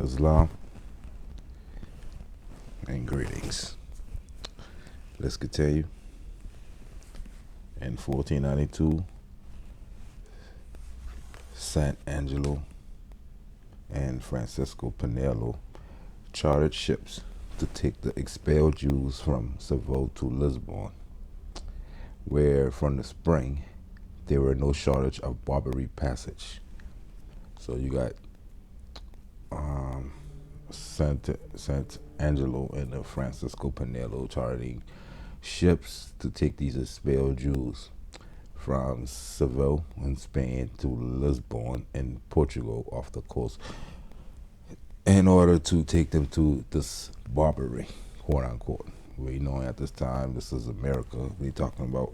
Islam, and greetings. Let's continue. In 1492, San Angelo and Francisco Pinello chartered ships to take the expelled Jews from Seville to Lisbon, where from the spring there were no shortage of Barbary passage. So you got Sant Angelo and the Francisco Pinello chartering ships to take these expelled Jews from Seville in Spain to Lisbon in Portugal off the coast in order to take them to this Barbary, quote unquote. We know at this time this is America we're talking about.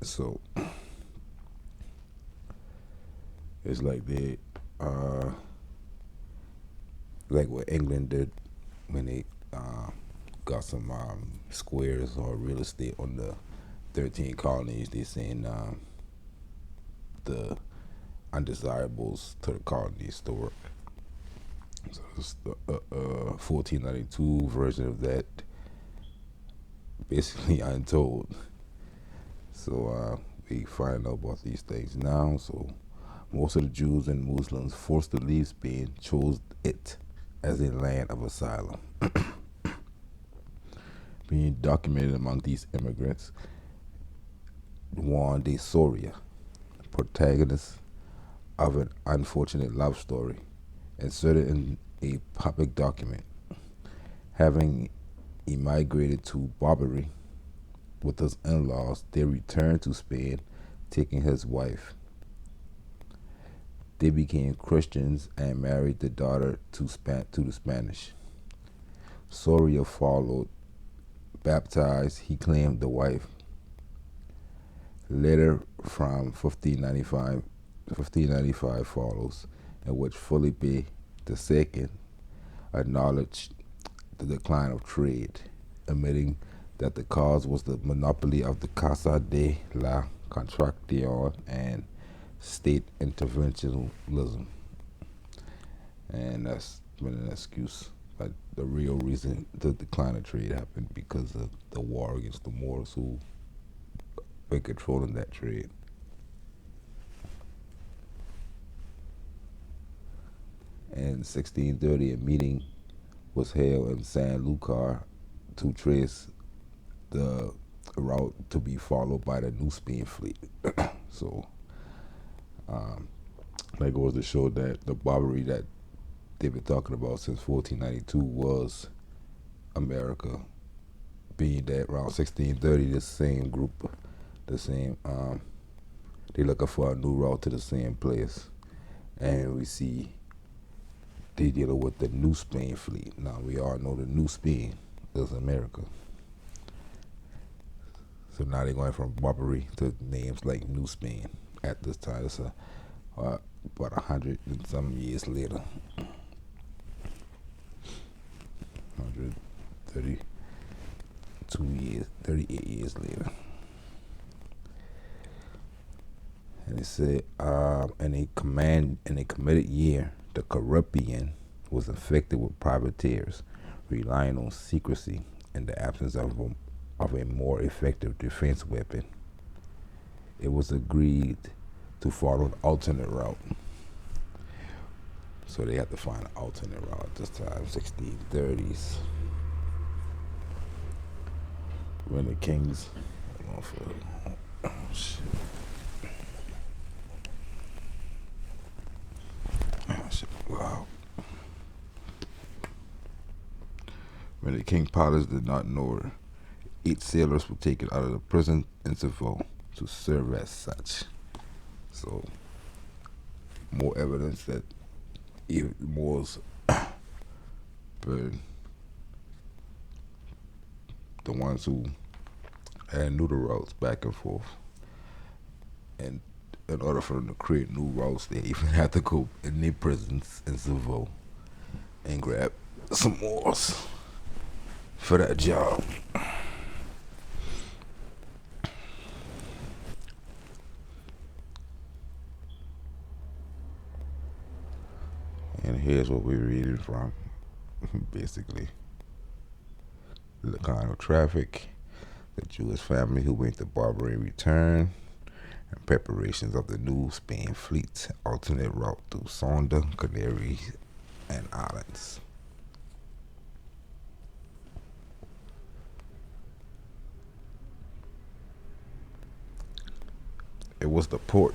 So it's like they like what England did when they got some squares or real estate on the 13 colonies. They saying the undesirables to the colonies to work. So it's the 1492 version of that, basically untold. So we find out about these things now. So most of the Jews and Muslims forced to leave Spain chose it as a land of asylum. Being documented among these immigrants, Juan de Soria, protagonist of an unfortunate love story, inserted in a public document. Having emigrated to Barbary with his in-laws, they returned to Spain, taking his wife. They became Christians and married the daughter to the Spanish. Soria followed, baptized, he claimed the wife. Later, from 1595 follows, in which Felipe II acknowledged the decline of trade, admitting that the cause was the monopoly of the Casa de la Contracción and state interventionism. And that's been an excuse. But the real reason the decline of trade happened because of the war against the Moors who were controlling that trade. In 1630, a meeting was held in San Lucar to trace the route to be followed by the New Spain fleet. So that goes to show that the Barbary that they've been talking about since 1492 was America, being that around 1630 the same group, they looking for a new route to the same place, and we see they dealing with the New Spain fleet. Now we all know the New Spain is America. So now they're going from Barbary to names like New Spain at this time. It's about 100 and some years later. 132 years, 38 years later. And it said, in a committed year, the Caribbean was infected with privateers, relying on secrecy in the absence of a more effective defense weapon. It was agreed to follow an alternate route. So they had to find an alternate route at this time, 1630s. When the kings, oh shit. Wow. When the king pilots did not know, 8 sailors were taken out of the prison in Seville to serve as such. So, more evidence that even Moors been the ones who knew the routes back and forth. And in order for them to create new routes, they even had to go in their prisons in Seville and grab some Moors for that job. And here's what we're reading from. Basically, the decline of traffic, the Jewish family who went to Barbary return, and preparations of the new Spain fleet's alternate route through Sonda, Canary, and islands. It was the port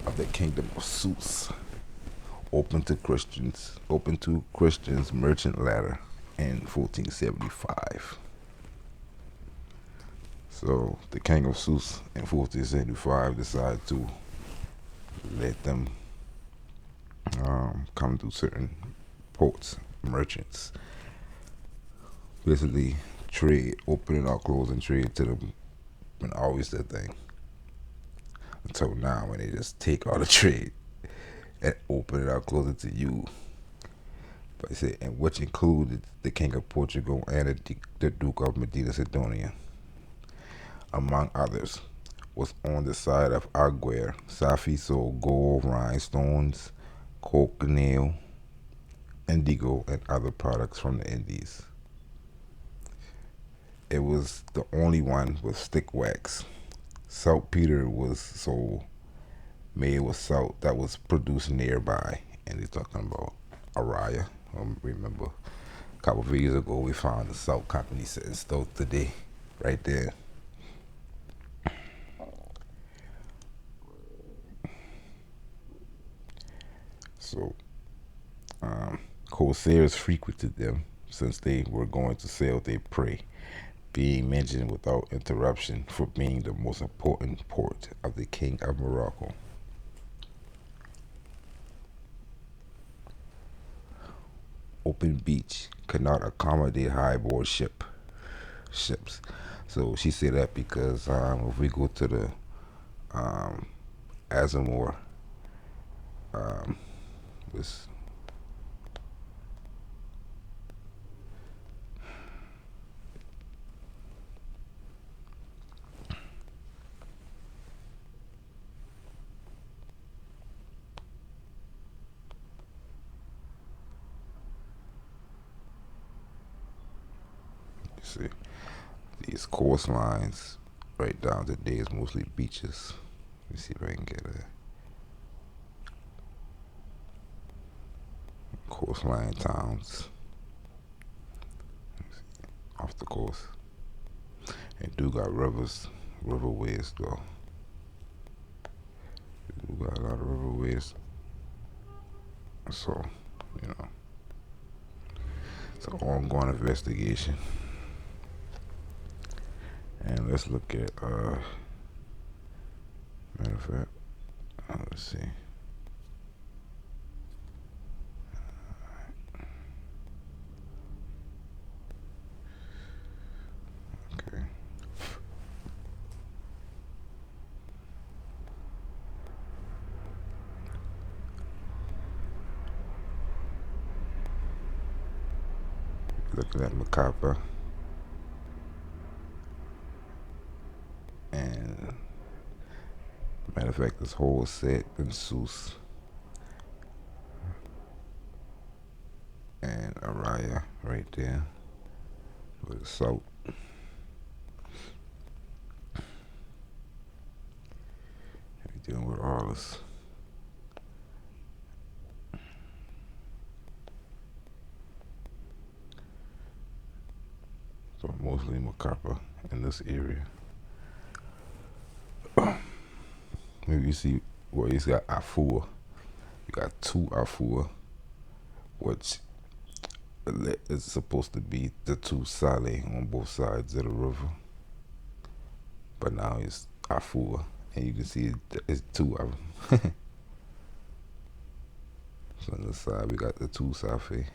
of the kingdom of Sus, open to Christians merchant ladder in 1475. So the king of Sus in 1475 decided to let them come to certain ports, merchants. Basically, trade, opening or closing trade to them, been always the thing. Until now, when they just take all the trade and open it out, close it to you. But he said, and which included the king of Portugal and the Duke of Medina Sidonia, among others, was on the side of Aguirre. Safi sold gold, rhinestones, cochineal, indigo, and other products from the Indies. It was the only one with stick wax. Saltpeter was sold, made with salt that was produced nearby. And he's talking about Araya. Remember, a couple of years ago, we found the salt company sitting still today, right there. So, corsairs frequented them since they were going to sell their prey, being mentioned without interruption for being the most important port of the King of Morocco. Open beach could not accommodate high-board ships. So she said that because if we go to the Azamor, this you see these coastlines right down today is mostly beaches. Let me see if I can get a coastline towns off the coast. And do got riverways though. We got a lot of riverways. So, you know, it's an ongoing investigation. And let's look at matter of fact, let's see. Okay. Looking at Macapa. And matter of fact, this whole set in Sus and Araya right there with the salt. We're dealing with all this. So mostly Macapa in this area. Maybe you see where he's got Afua. You got two Afua, which is supposed to be the two Saleh on both sides of the river. But now it's Afua, and you can see it's two of them. So on the side we got the two Safi.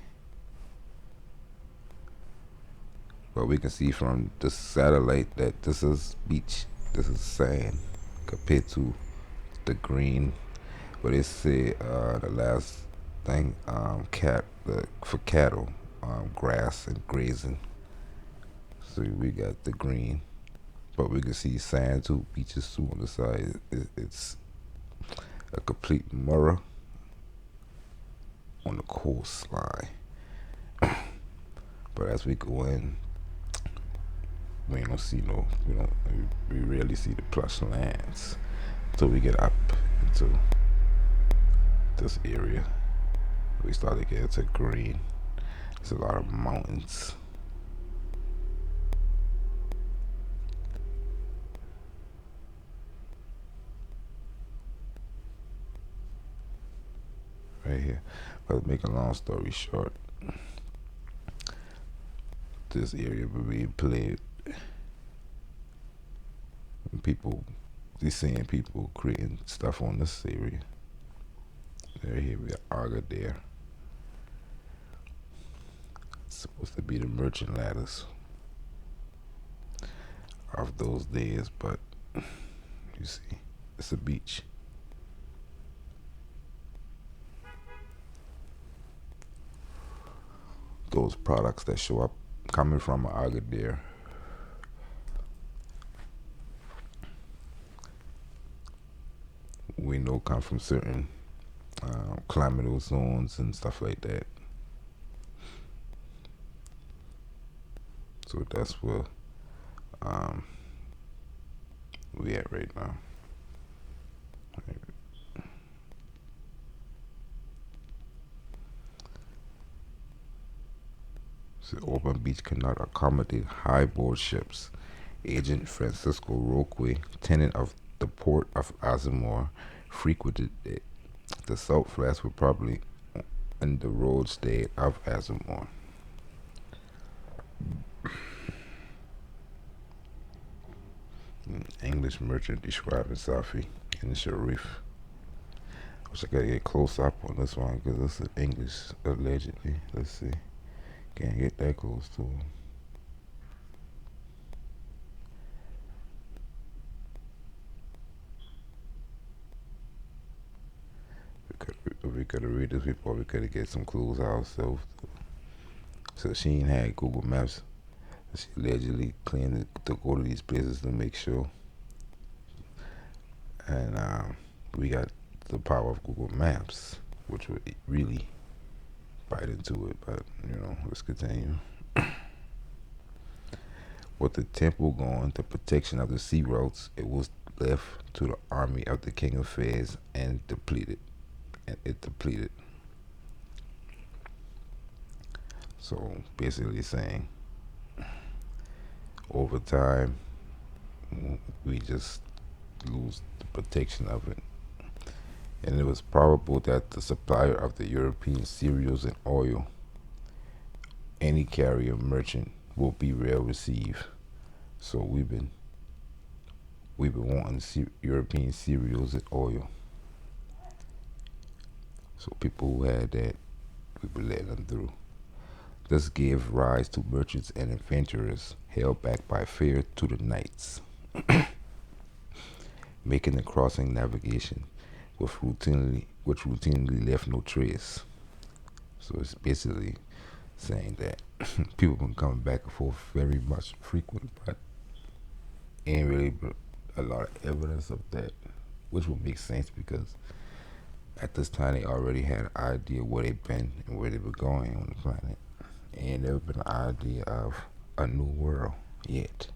But we can see from the satellite that this is beach, this is sand, compared to the green. But it said the last thing, for cattle, grass and grazing. So we got the green, but we can see sand too, beaches too on the side. It's a complete mirror on the coastline. But as we go in, we don't see no, we rarely see the plush lands until we get up into this area. We start to get into green. There's a lot of mountains. Right here. But to make a long story short, this area will be played. People, these same people creating stuff on this area. Right here we got Arga there. It's supposed to be the merchant ladders of those days, but you see, it's a beach. Those products that show up coming from Agadir, we know come from certain climatal zones and stuff like that. So that's where we at right now. So open beach cannot accommodate high-board ships. Agent Francisco Roque, tenant of the port of Azamor, frequented it. The salt flats were probably in the road state of Azamor. English merchant describing Safi in the Sharif. I wish I could get close up on this one because this is English allegedly. Let's see. Can't get that close to him. If we could have read this before, we could have get some clues ourselves. So she ain't had Google Maps. She allegedly claimed to go to these places to make sure. And we got the power of Google Maps, which would really bite into it. But, let's continue. With the temple gone, the protection of the sea routes, it was left to the army of the King of Fez and depleted. And it depleted. So basically saying, over time, we just lose the protection of it. And it was probable that the supplier of the European cereals and oil, any carrier merchant, will be well received. So we've been wanting European cereals and oil. So people who had that, we were letting them through. This gave rise to merchants and adventurers held back by fear to the knights, making the crossing navigation, which routinely left no trace. So it's basically saying that people been coming back and forth very much frequent, but ain't really a lot of evidence of that, which would make sense because at this time they already had an idea where they've been and where they were going on the planet. And never been an idea of a new world yet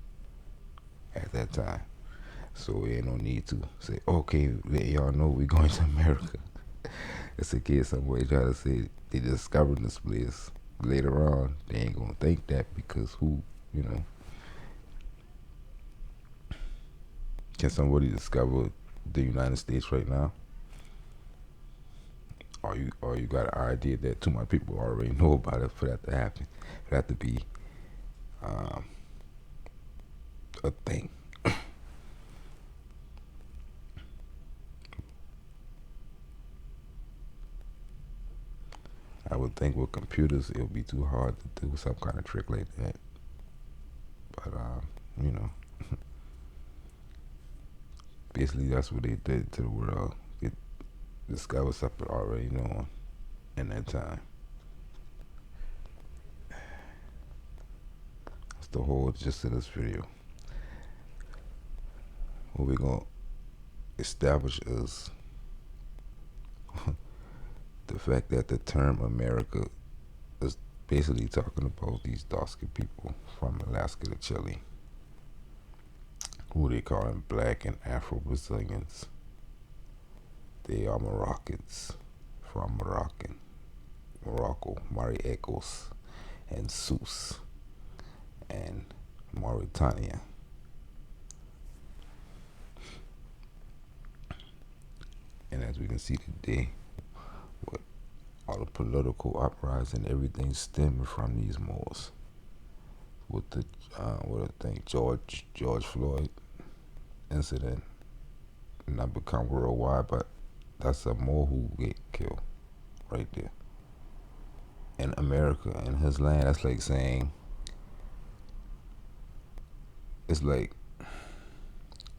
at that time. So we ain't no need to say, okay, let y'all know we're going to America. It's a kid somewhere try to say they discovered this place. Later on, they ain't gonna think that because can somebody discover the United States right now? Or you got an idea that too many people already know about it for that to happen, for that to be a thing. I would think with computers it would be too hard to do some kind of trick like that. But basically that's what they did to the world. It discovered something already known in that time. That's the whole gist of this video. What we're gonna establish is the fact that the term America is basically talking about these dark-skinned people from Alaska to Chile, who they call them black and Afro-Brazilians. They are Moroccans from Morocco, Marruecos, and Sousse, and Mauritania. And as we can see today, with all the political uprising, everything stemming from these Moors. With the what I think George Floyd incident, not become worldwide, but that's a Moor who get killed right there in America, in his land. That's like saying, it's like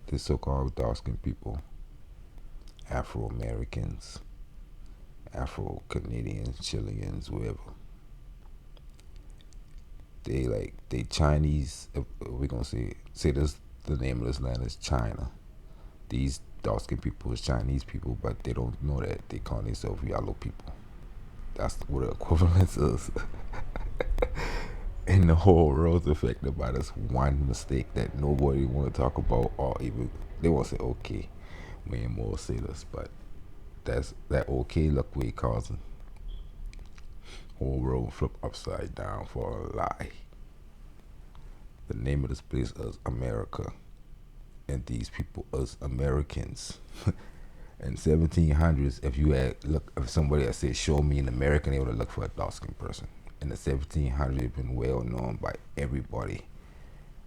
the so-called dark-skinned people, Afro-Americans, Afro-Canadians, Chileans, whoever. They Chinese. If we're gonna say this, the name of this land is China. These dark-skinned people is Chinese people, but they don't know that. They call themselves yellow people. That's what the equivalence is. And the whole world's affected by this one mistake that nobody want to talk about, or even they want to say, okay, we ain't more say this, but that okay, look what it causing whole world flip upside down for a lie. The name of this place is America, and these people is Americans. In 1700s, if somebody had said, show me an American, they would have looked for a dark-skinned person. In the 1700s, it's been well known by everybody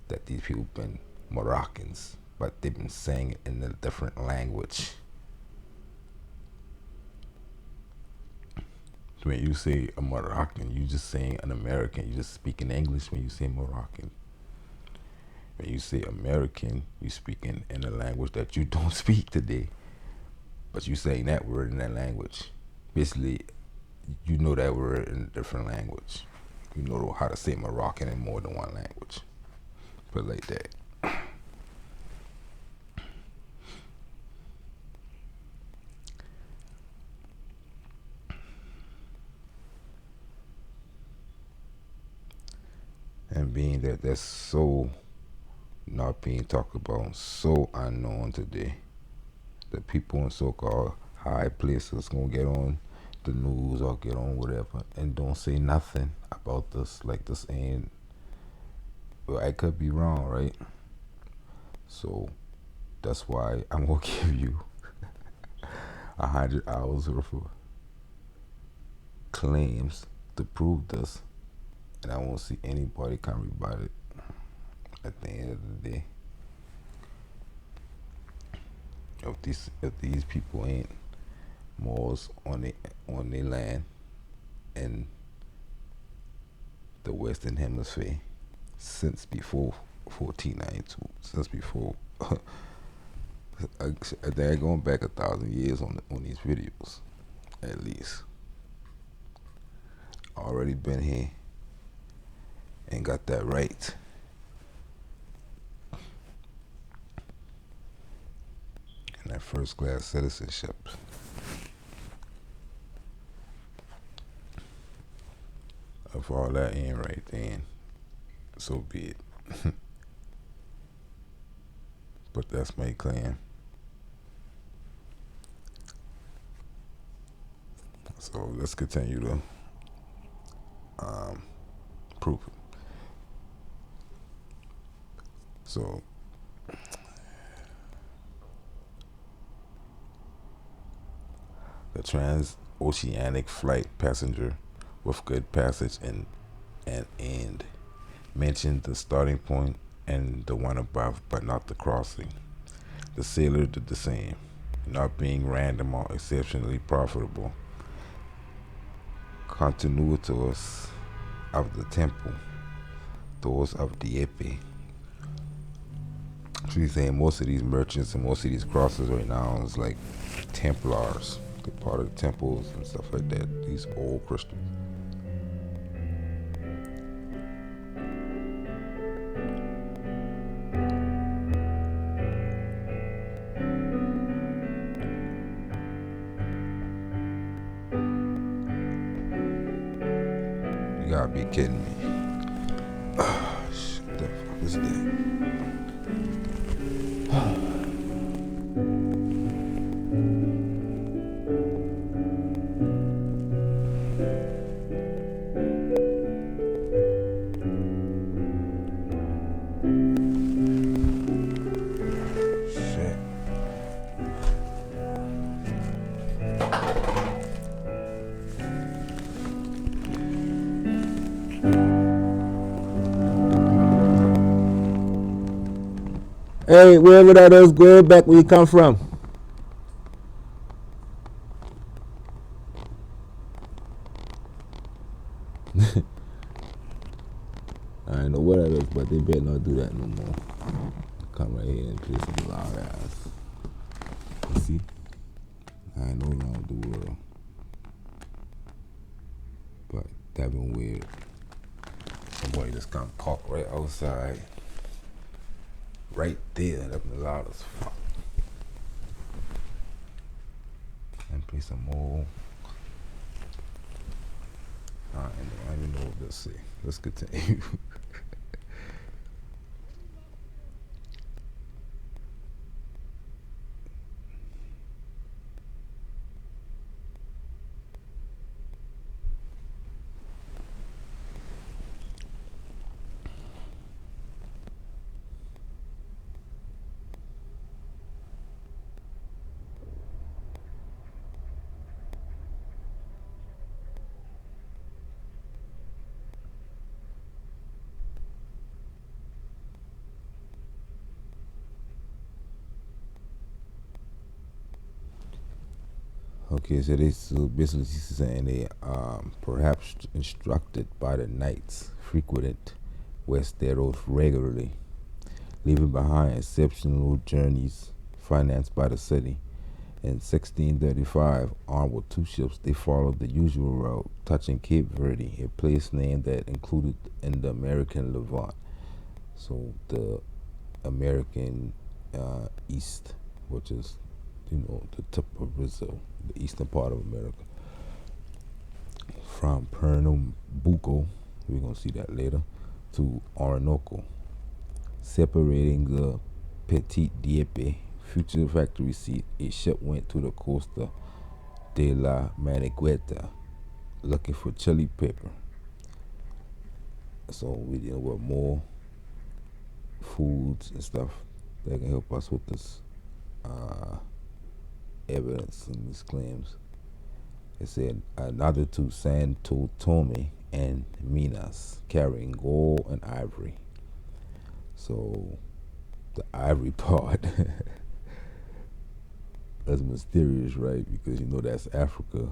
that these people been Moroccans, but they've been saying it in a different language. When you say a Moroccan, you just saying an American. You just speaking English when you say Moroccan. When you say American, you speaking in a language that you don't speak today, but you saying that word in that language. Basically, you know that word in a different language. You know how to say Moroccan in more than one language. Put it like that. And being that that's so not being talked about, so unknown today, the people in so-called high places gonna get on the news or get on whatever and don't say nothing about this. Like, this ain't, well, I could be wrong, right? So that's why I'm gonna give you 100 hours worth of claims to prove this, and I won't see anybody come rebut it at the end of the day. If these people ain't Moors on their land in the Western Hemisphere since before 1492, since before they're going back 1,000 years on these videos, at least. Already been here and got that right. And that first class citizenship. If all that ain't right, then so be it. But that's my claim. So let's continue to prove it. So the transoceanic flight passenger with good passage and end mentioned the starting point and the one above, but not the crossing. The sailor did the same, not being random or exceptionally profitable. Continuators of the temple, those of Dieppe. She's saying most of these merchants and most of these crosses right now is like Templars. They're part of the temples and stuff like that. These old Christians. gotta be kidding me. What the fuck is that? Shit. Hey, wherever that is, go back where you come from. I know what that is, but they better not do that no more. Come right here and play some loud ass. You see? I know wrong with the world. But that been weird. Somebody just come park right outside. Right there. That been loud as fuck. And play some more. I don't even know what they'll say. Let's continue. Okay, so they so basically saying they perhaps instructed by the knights frequented West Deros regularly, leaving behind exceptional journeys financed by the city. In 1635, armed with two ships, they followed the usual route, touching Cape Verde, a place name that included in the American Levant. So the American East, which is, the tip of Brazil, the eastern part of America. From Pernambuco, we're going to see that later, to Orinoco, separating the Petit Dieppe future factory seat. A ship went to the Costa de la Manigueta looking for chili pepper. So we're dealing with more foods and stuff that can help us with this evidence and these claims. It said another to Santo Tome and Minas carrying gold and ivory. So the ivory part that's mysterious, right? Because that's Africa.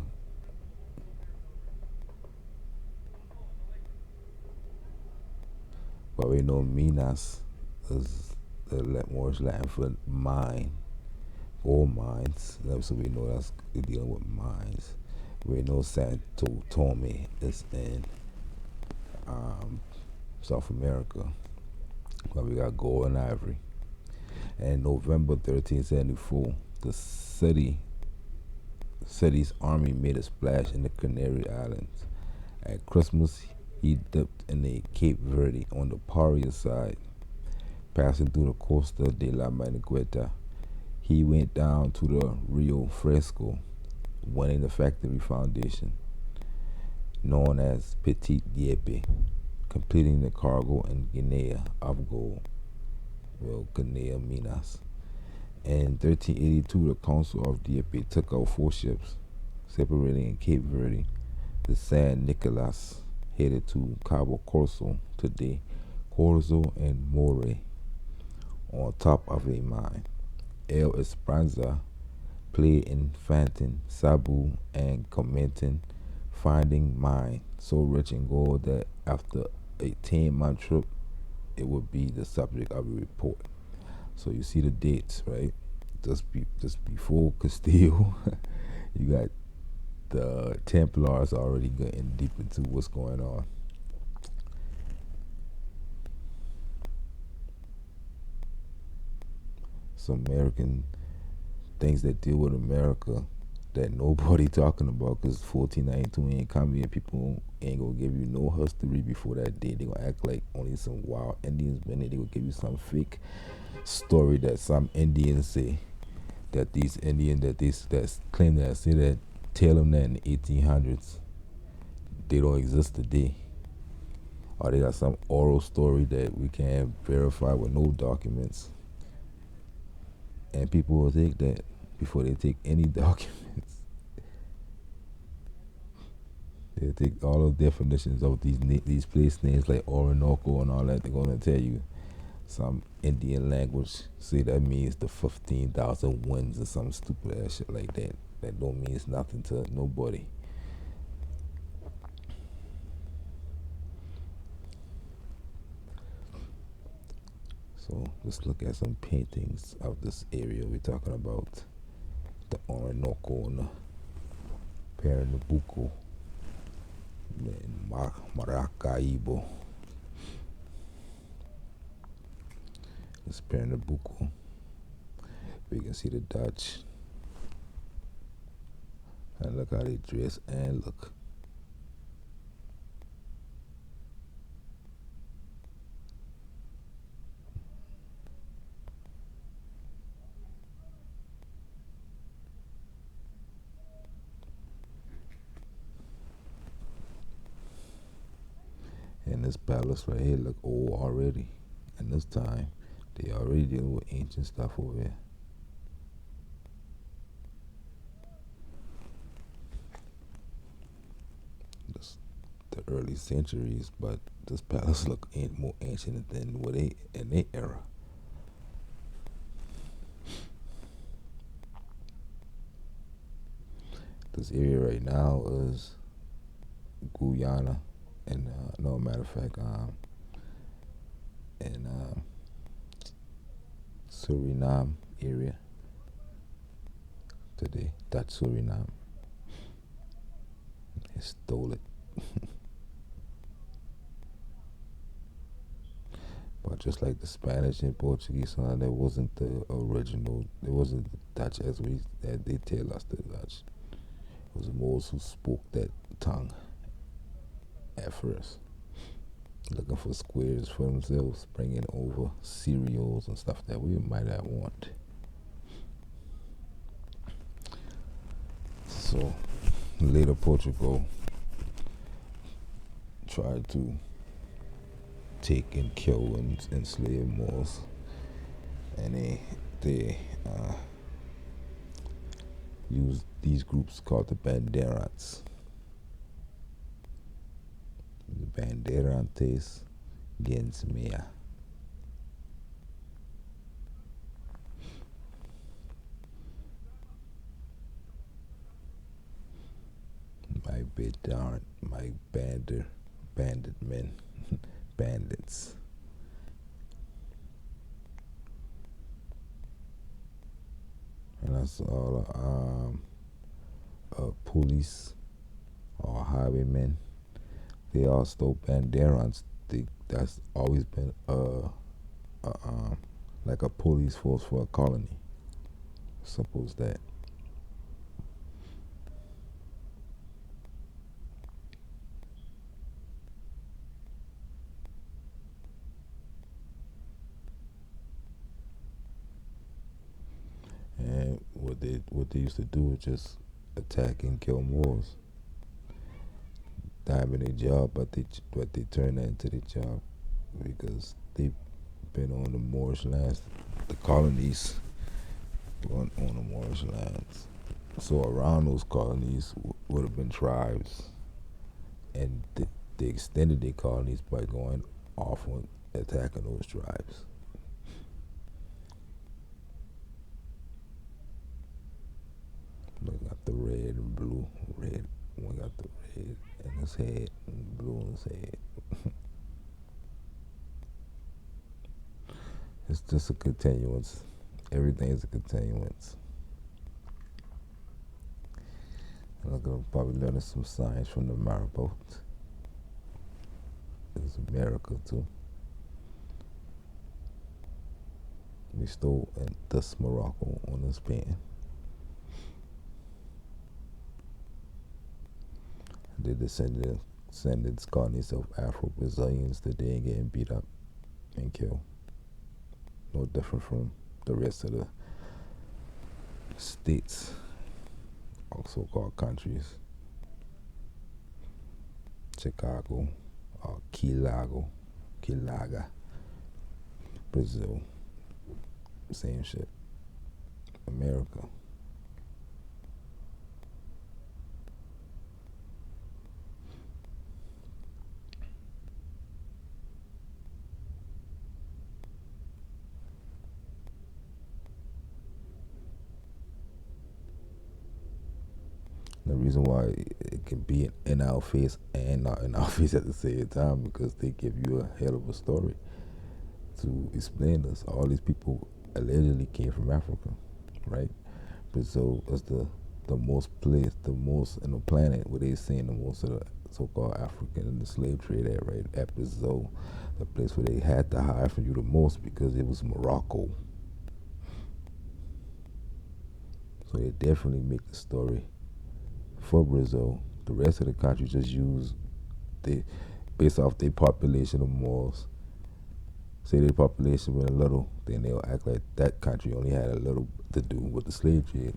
But we know Minas is the Moorish Latin for mine, gold mines. So we know that's dealing with mines. We know Santo Tome is in South America, but we got gold and ivory. And November 1374, the city's army made a splash in the Canary Islands. At Christmas, he dipped in the Cape Verde on the Paria side, passing through the Costa de la Manigueta. He went down to the Rio Fresco, winning the factory foundation, known as Petit Dieppe, completing the cargo in Guinea of gold. Well, Guinea Minas. In 1382, the Council of Dieppe took out 4 ships, separating in Cape Verde. The San Nicolas headed to Cabo Corso, today Corzo and More, on top of a mine. El Esperanza played in Fantin, Sabu, and Comentin, finding mine so rich in gold that after a 10-month trip, it would be the subject of a report. So you see the dates, right? Just before Castillo, you got the Templars already getting deep into what's going on. Some American things that deal with America that nobody talking about, because 1492 ain't coming and people ain't gonna give you no history before that day. They gonna act like only some wild Indians been there. They gonna give you some fake story that some Indians say, that these Indians that claim that say that, tell them that in the 1800s they don't exist today, or they got some oral story that we can't verify with no documents, and people will take that before they take any documents. They take all those definitions of these place names like Orinoco and all that. They're gonna tell you some Indian language, say that means the 15,000 winds or some stupid ass shit like that. That don't mean nothing to nobody. So let's look at some paintings of this area we're talking about. The Orinoco and the Pernambuco and Maracaibo. This Pernambuco. We can see the Dutch. And look how they dress, and look. And this palace right here look old already. And this time, they already dealing with ancient stuff over here. This, the early centuries, but this palace look more ancient than what they in their era. This area right now is Guyana, and no, matter of fact, in Suriname area today. That's Suriname. They stole it. But just like the Spanish and Portuguese, that wasn't the original. It wasn't the Dutch as they tell us the Dutch. It was the Moors who spoke that tongue at first, looking for squares for themselves, bringing over cereals and stuff that we might not want. So later Portugal tried to take and kill and enslave Moors, and they used these groups called the Bandeirantes. The Bandeirantes against Mea. My bit darn, my bandit men, bandits. And that's all police or highwaymen. They all stole Bandeirantes. That's always been like a police force for a colony. Simple as that. And what they used to do was just attack and kill Moors. Diamond their job, but they turned that into their job because they've been on the Moorish lands, the colonies on the Moorish lands. So around those colonies would have been tribes, and they extended their colonies by going off on attacking those tribes. One got the red and blue. Red. One got the red in his head and blue in his head. It's just a continuance. Everything is a continuance. And I'm gonna probably learn some science from the Marabout. It's America too. We stole in this Morocco on this painting. the descendants calling themselves Afro-Brazilians that they ain't getting beat up and killed. No different from the rest of the states or so-called countries. Chicago, Quilaga, Brazil, same shit. America. The reason why it can be in our face and not in our face at the same time because they give you a hell of a story to explain this. All these people allegedly came from Africa, right? Brazil is the most in the planet where they saying the most of the so-called African in the slave trade at, right? At Brazil, the place where they had to hide from you the most because it was Morocco. So they definitely make the story for Brazil. The rest of the country just use based off their population of Moors. Say their population was a little, then they'll act like that country only had a little to do with the slave trade.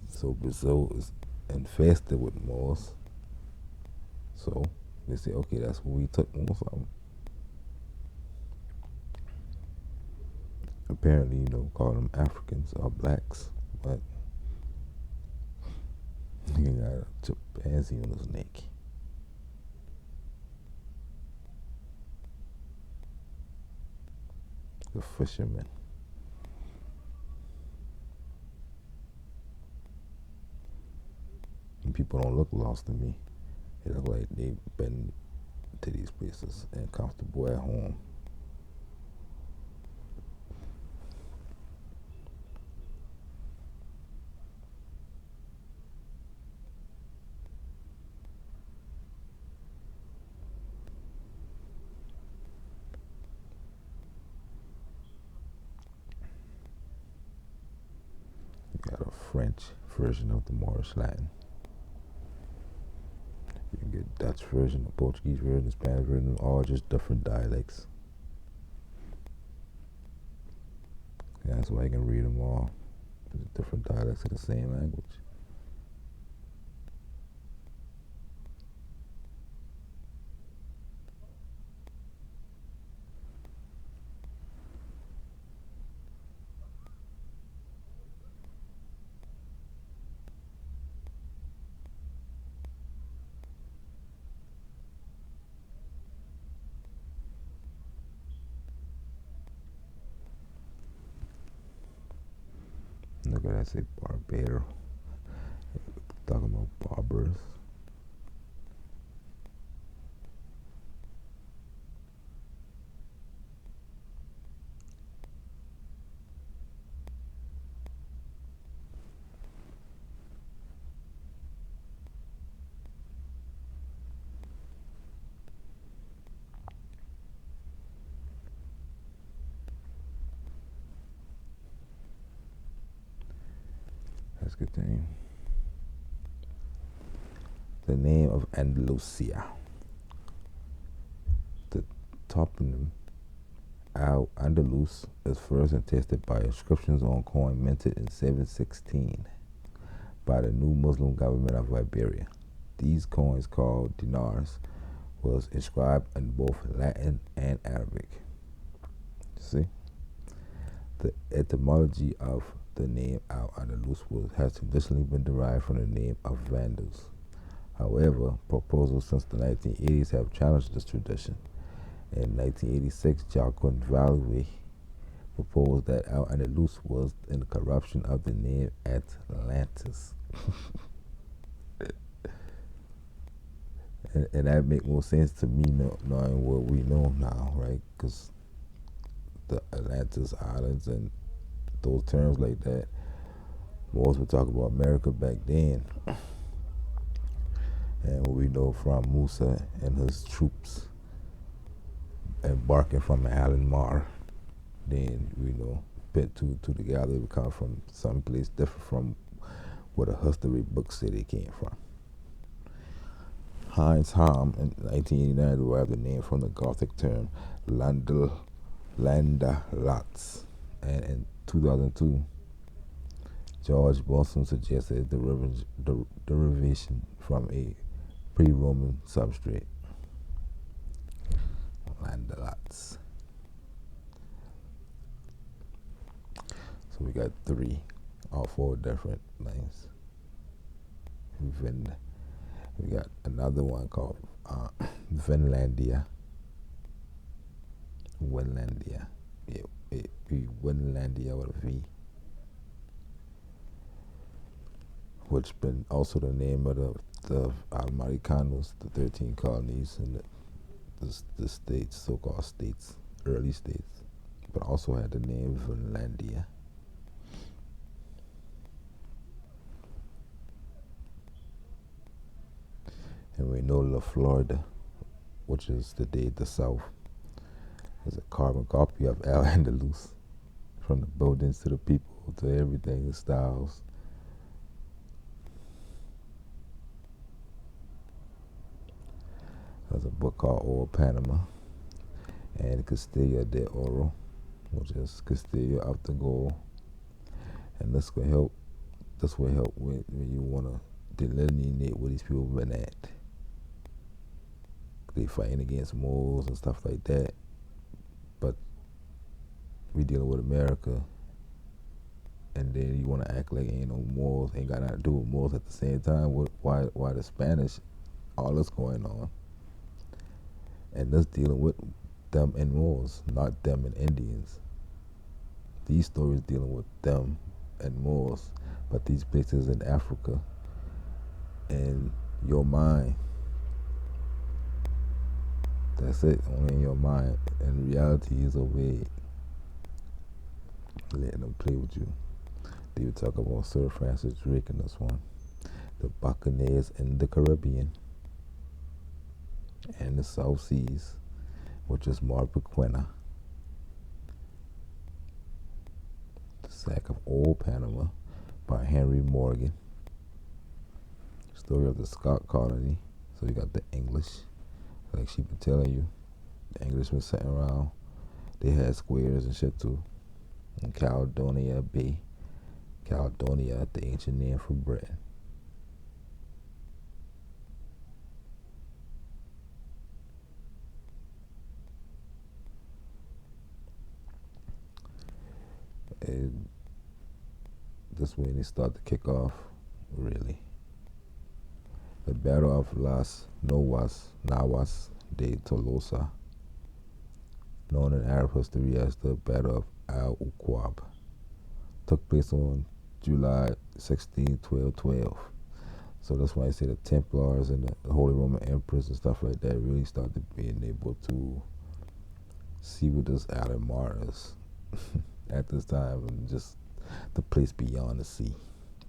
So Brazil is infested with Moors. So they say, okay, that's where we took Moors from. Apparently, call them Africans or blacks, but he got a chimpanzee on his neck. The fisherman. And people don't look lost to me. They look like they've been to these places and comfortable at home. You got a French version of the Moorish Latin. You can get Dutch version, a Portuguese version, a Spanish version, all just different dialects. Yeah, that's why you can read them all. There's different dialects of the same language. Look at that, say Barbados. Talking about barbers. That's a good thing. The name of Andalusia. The toponym Al-Andalus is first attested by inscriptions on coin minted in 716 by the new Muslim government of Iberia. These coins, called dinars, was inscribed in both Latin and Arabic. See? The etymology of the name Al-Andalus has traditionally been derived from the name of Vandals. However, proposals since the 1980s have challenged this tradition. In 1986, Joaquin Value proposed that Al-Andalus was in the corruption of the name Atlantis. and that makes more sense to me knowing what we know now, right? Because the Atlantis Islands and those terms like that, most would talk about America back then. And what we know from Musa and his troops embarking from Alan Mar, then we put two together, we come from some place different from where the history books say they came from. Heinz Ham in 1989 derived the name from the Gothic term Landalatz, and in 2002, George Boston suggested derivation from a pre-Roman substrate, Landalatz. So we got three, all four different names. We got another one called Vinlandia. Winlandia. Yeah, Winlandia with a V. Which been also the name of the Americanos, the 13 colonies in the states, so-called states, early states, but also had the name Vinlandia. And we know La Florida, which is today the South, is a carbon copy of Al Andalus, from the buildings to the people to everything, the styles. There's a book called Old Panama and Castilla de Oro, which is Castilla of the Gold. And this will help when you want to delineate where these people been at. They fighting against Moors and stuff like that, but we dealing with America, and then you want to act like ain't no Moors, ain't got nothing to do with Moors at the same time. Why the Spanish, all this going on, and that's dealing with them and Moors, not them and Indians. These stories dealing with them and Moors, but these places in Africa, in your mind. That's it, only in your mind. And reality is over here, letting them play with you. They would talk about Sir Francis Drake in this one. The Buccaneers in the Caribbean and the South Seas, which is Marpequena. The Sack of Old Panama by Henry Morgan. Story of the Scott colony. So you got the English, like she been telling you. The English been sitting around. They had squares and shit too. In Caledonia Bay. Caledonia, the ancient name for Britain. And this way they start to kick off, really. The Battle of Las Nawas de Tolosa, known in Arab history as the Battle of Al Uqab, took place on July 16, 1212. So that's why I say the Templars and the Holy Roman Emperors and stuff like that really started being able to see what this Alan Mar is at this time, and just the place beyond the sea,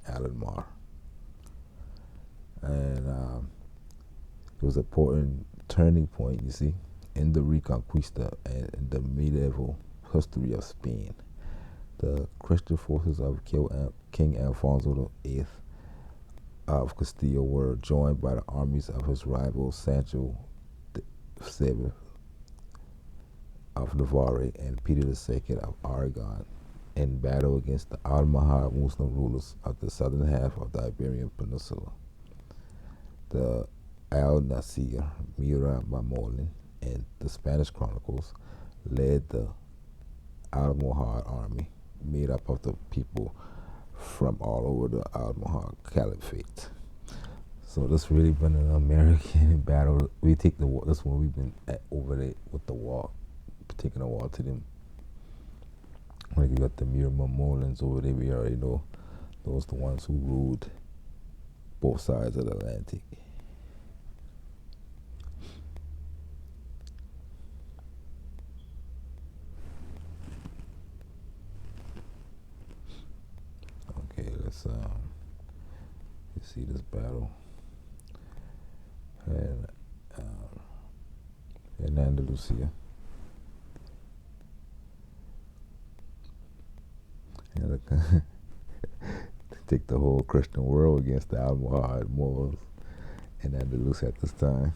Alan Mar. And it was an important turning point, you see, in the Reconquista and in the medieval history of Spain. The Christian forces of King Alfonso VIII of Castile were joined by the armies of his rival Sancho VII of Navarre and Peter II of Aragon in battle against the Almohad Muslim rulers of the southern half of the Iberian Peninsula. The Al-Nasir, Mira Mamolin, and the Spanish chronicles led the Almohad army, made up of the people from all over the Almohad Caliphate. So this really been an American battle. We take the war. That's when we've been over there with the war, taking the war to them. Like you got the Mira Mamolins over there. We already know those the ones who ruled both sides of the Atlantic. Okay, let's see this battle. And in Andalusia. And take the whole Christian world against the Almohad Moors in Andalus at this time.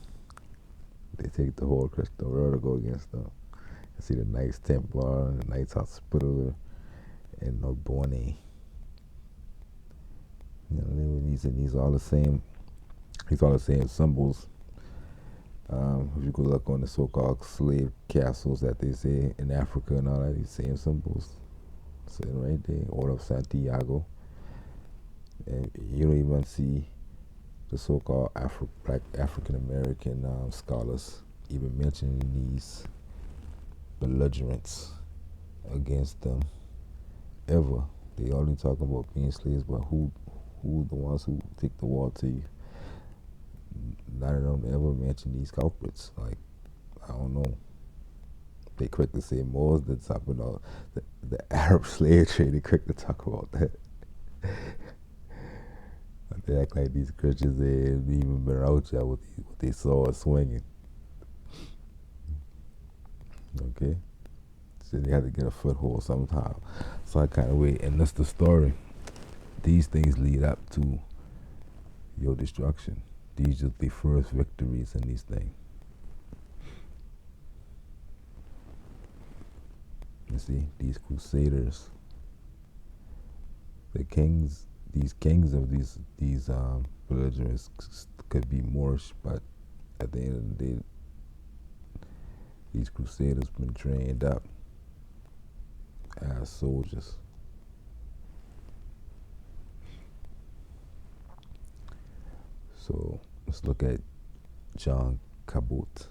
They take the whole Christian world to go against them. You see the Knights Templar and the Knights Hospitaller and Narbonne. You know, these are all the same. These are all the same symbols. If you go look on the so-called slave castles that they say in Africa and all that, these same symbols sitting right there, Order of Santiago. And you don't even see the so-called black African American scholars even mentioning these belligerents against them ever. They only talk about being slaves, but who the ones who take the war to you? None of them ever mention these culprits. Like, I don't know. They quick to say Moors, they talk about the Arab slave trade. They quick to talk about that. They act like these Christians, they haven't even been out yet what they saw swinging. Okay? So they had to get a foothold somehow, some kind of way. And that's the story. These things lead up to your destruction. These are the first victories in these things. You see, these crusaders, the kings, these kings of these belligerents could be Moorish, but at the end of the day, these crusaders been trained up as soldiers. So let's look at John Cabot.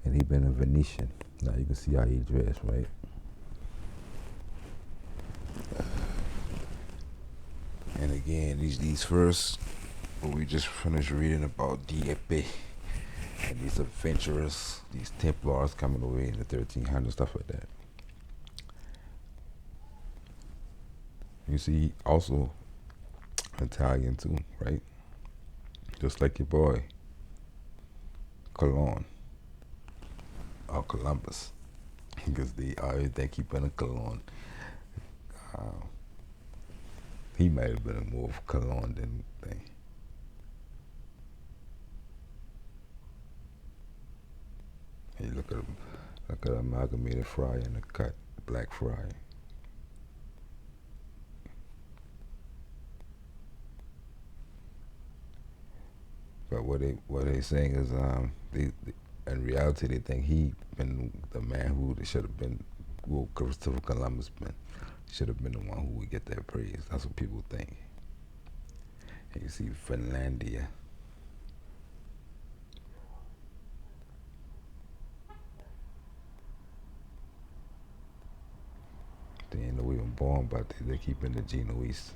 And he been a Venetian. Now you can see how he dressed, right? And again, these first, what we just finished reading about Dieppe and these adventurers, these Templars coming away in the 1300s, stuff like that. You see, also Italian too, right? Just like your boy, Cologne, or Columbus, because they always think he been a Cologne. He might have been more of Cologne than they. Hey, look at Amalgamated Fry and the cut Black Fry. But what they saying is they in reality they think he been the man who should have been, well, Christopher Columbus been should have been the one who would get that praise. That's what people think. And you see Finlandia. They ain't know even born, but they keeping the Genoese.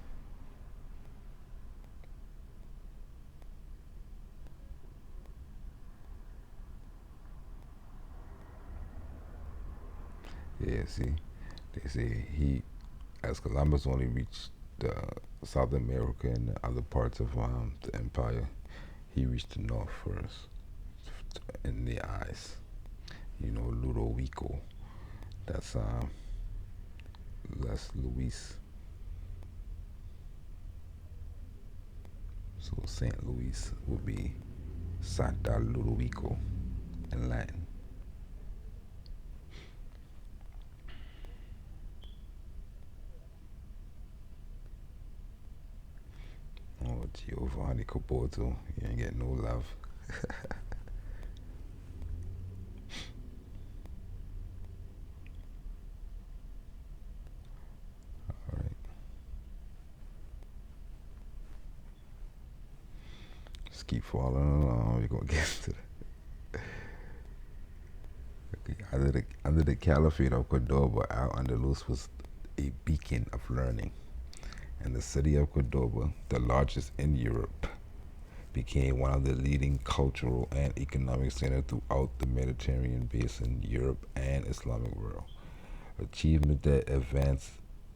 Yeah, see, they say he, as Columbus only reached South America and the other parts of the empire, he reached the north first in the eyes. You know, Ludovico. That's Luis. So Saint Louis would be Santa Ludovico in Latin. Oh, Giovanni Capoto, you ain't getting no love. All right. Just keep following along. We're gonna get to that. Okay. Under the Caliphate of Cordoba, Al-Andalus was a beacon of learning, and the city of Cordoba, the largest in Europe, became one of the leading cultural and economic centers throughout the Mediterranean basin, Europe, and Islamic world. Achievement that advanced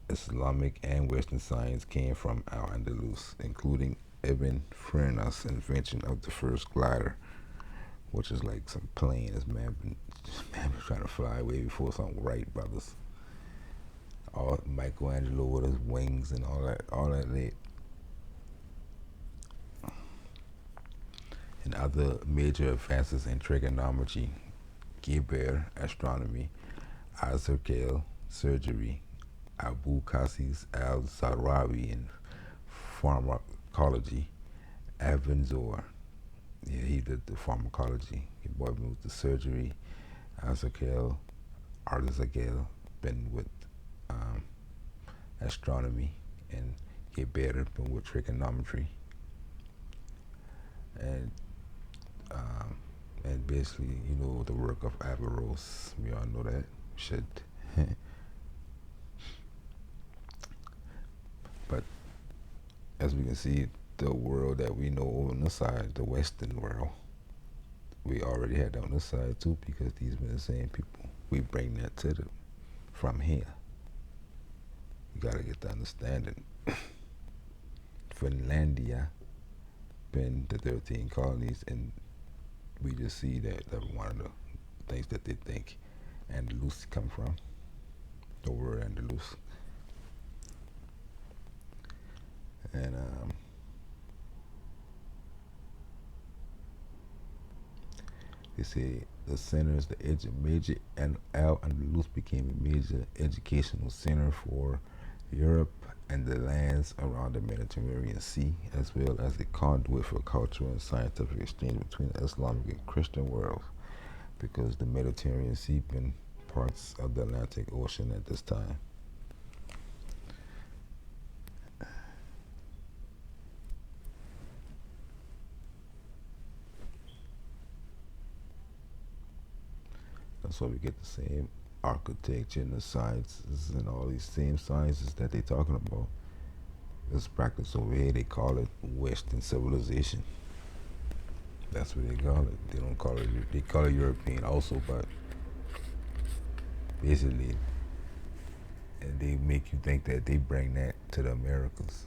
Islamic and Western science came from Al-Andalus, including Ibn Firnas' invention of the first glider, which is like some plane this man been trying to fly way before some Wright brothers. All Michelangelo with his wings and all that late. and other major advances in trigonometry, Geber astronomy, Azarkel surgery, Abu Qasis al-Sarawi in pharmacology, Avenzoar. Yeah, he did the pharmacology. He boy moved the surgery. Azarkel, Arzakel, been with um, astronomy, and Geber been with trigonometry, and um, and basically, the work of Averroes. We all know that. Should, but as we can see, the world that we know on this side, the Western world, we already had that on this side too, because these been the same people. We bring that to them from here. You gotta get the understanding. Finlandia been the 13 colonies, and we just see that one of the things that they think Andalus come from, the word Andalus. And they say the centers, major, and Al-Andalus became a major educational center for Europe and the lands around the Mediterranean Sea, as well as a conduit for cultural and scientific exchange between the Islamic and Christian worlds, because the Mediterranean Sea been parts of the Atlantic Ocean at this time. That's why we get the same architecture and the sciences and all these same sciences that they're talking about. This practice over here, they call it Western civilization. That's what they call it. They don't call it. They call it European also, but basically, and they make you think that they bring that to the Americas,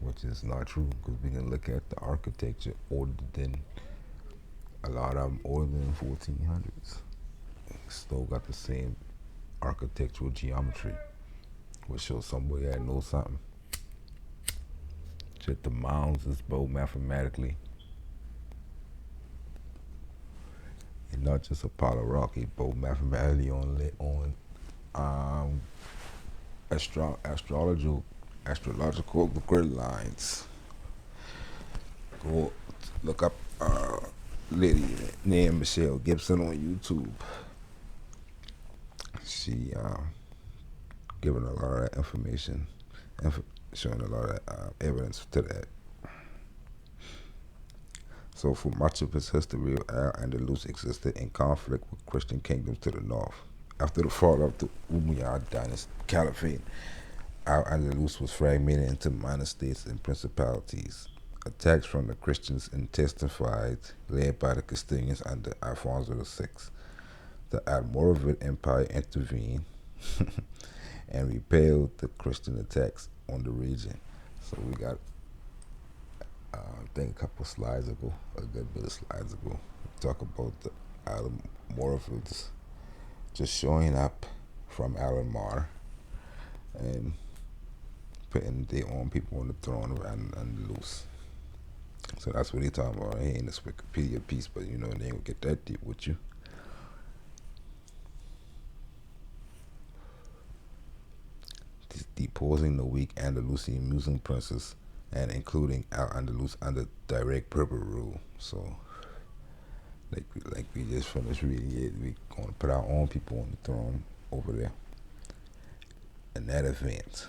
which is not true, because we can look at the architecture older than a lot of them older than 1400s. Still got the same architectural geometry, which shows somebody that knows something. Shit, the mounds is both mathematically, and not just Apollo rock. It both mathematically on astrological grid lines. Go look up lady named Michelle Gibson on YouTube. She giving a lot of that information, showing a lot of evidence to that. So for much of its history, Al-Andalus existed in conflict with Christian kingdoms to the north. After the fall of the Umayyad dynasty caliphate, Al-Andalus was fragmented into minor states and principalities. Attacks from the Christians intensified, led by the Castilians under Alfonso VI. The Almoravid Empire intervened and repelled the Christian attacks on the region. So we got, I think a couple slides ago, a good bit of slides ago, talk about the Almoravids just showing up from Alamar and putting their own people on the throne of Andalus. So that's what he's talking about. He ain't this Wikipedia piece, but they ain't gonna get that deep with you. Deposing the weak Andalusian Muslim princes and including Al-Andalus under direct Berber rule. So, like we just finished reading it, we gonna put our own people on the throne over there. And that event.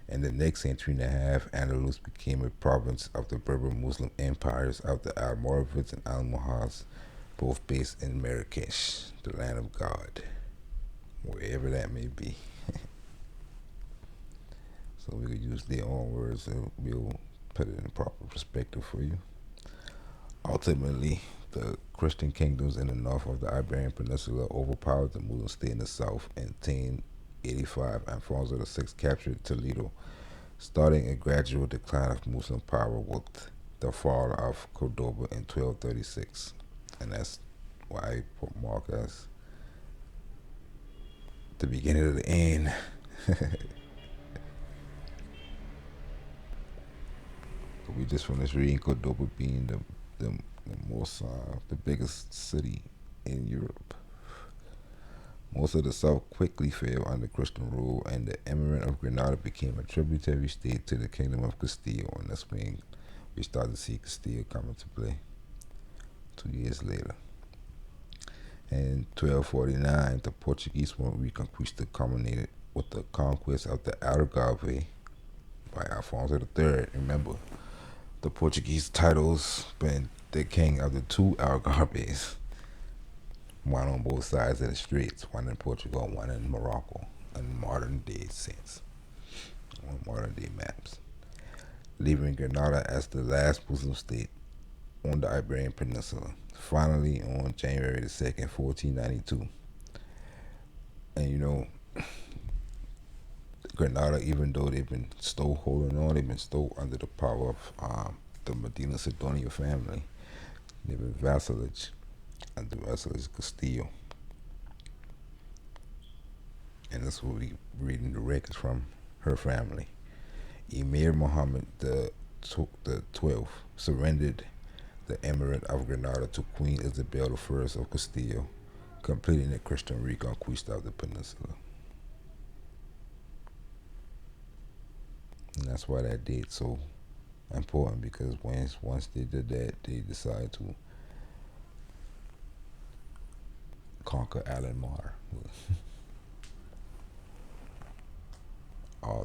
In the next century and a half, Andalus became a province of the Berber Muslim empires of the Almoravids and Almohads, both based in Marrakesh, the land of God, wherever that may be. So we could use their own words and we'll put it in proper perspective for you. Ultimately, the Christian kingdoms in the north of the Iberian Peninsula overpowered the Muslim state in the south. In 1085, Alfonso VI captured Toledo, starting a gradual decline of Muslim power with the fall of Cordoba in 1236. And that's why I put mark as the beginning of the end. We just finished reading Cordoba being the the biggest city in Europe. Most of the south quickly fell under Christian rule, and the Emirate of Granada became a tributary state to the Kingdom of Castile, and that's when we started to see Castile come into play 2 years later. In 1249, the Portuguese Reconquista culminated with the conquest of the Algarve by Alfonso III. Remember, the Portuguese titles been the king of the two Algarves, one on both sides of the straits, one in Portugal, one in Morocco, in modern day sense, on modern day maps, leaving Granada as the last Muslim state on the Iberian Peninsula, finally on January the 2nd, 1492. And Granada, even though they've been still holding on, they've been still under the power of the Medina Sidonia family. They've been vassalage under vassalage Castillo. And that's what we reading the records from her family. Emir Muhammad the 12th surrendered the Emirate of Granada to Queen Isabel I of Castile, completing the Christian reconquista of the peninsula. And that's why that date's so important, because once they did that, they decided to conquer Al-Anmar,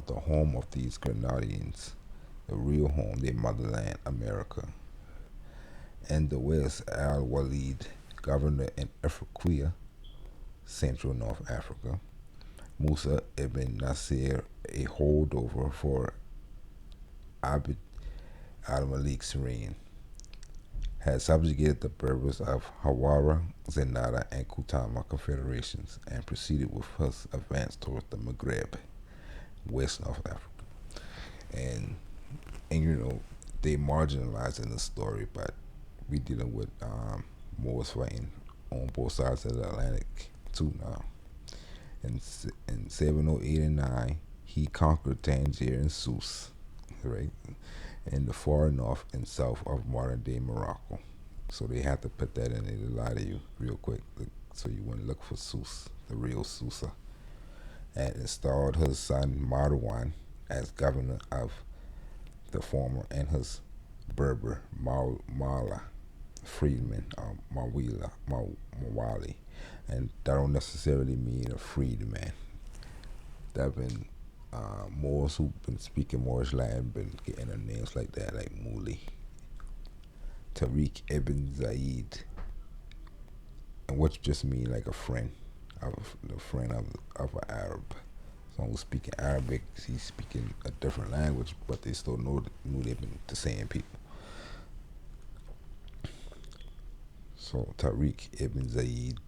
the home of these Grenadians, the real home, their motherland, America. In the west, Al-Walid, governor in Afriquia, central North Africa. Musa ibn Nasir, a holdover for Abd al-Malik's reign, had subjugated the Berbers of Hawara, Zenata, and Kutama confederations and proceeded with his advance towards the Maghreb, West North Africa. And they marginalized in the story, but we dealing with Moors fighting on both sides of the Atlantic too now. In 708 and 9, he conquered Tangier and Sousse, right, in the far north and south of modern-day Morocco. So they had to put that in there to lie to you real quick, so you wouldn't look for Sousse, the real Sousa, and installed his son Marwan as governor of the former, and his Berber Mala freedman, Mawali. And that don't necessarily mean a freedman. There have been Moors who've been speaking Moorish Latin, been getting their names like that, like Muli, Tariq ibn Zaid, and which just mean like a friend, the friend of an Arab. Someone who's speaking Arabic, he's speaking a different language, but they still knew they've been the same people. So Tariq ibn Zaid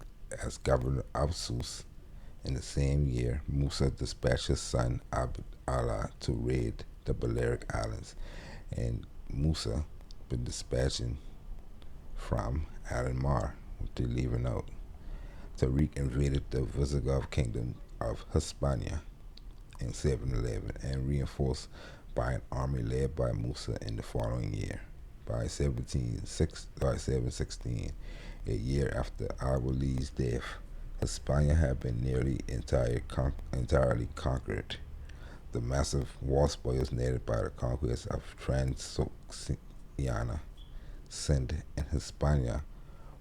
as governor of Sousse. In the same year, Musa dispatched his son Abd Allah to raid the Balearic Islands, and Musa been dispatching from Al-Anmar, which they're leaving out. Tariq invaded the Visigoth kingdom of Hispania in 711 and reinforced by an army led by Musa in the following year. By 716, a year after Al-Walid's death, Hispania had been nearly entirely conquered. The massive war spoils netted by the conquest of Transoxiana, Sind, and Hispania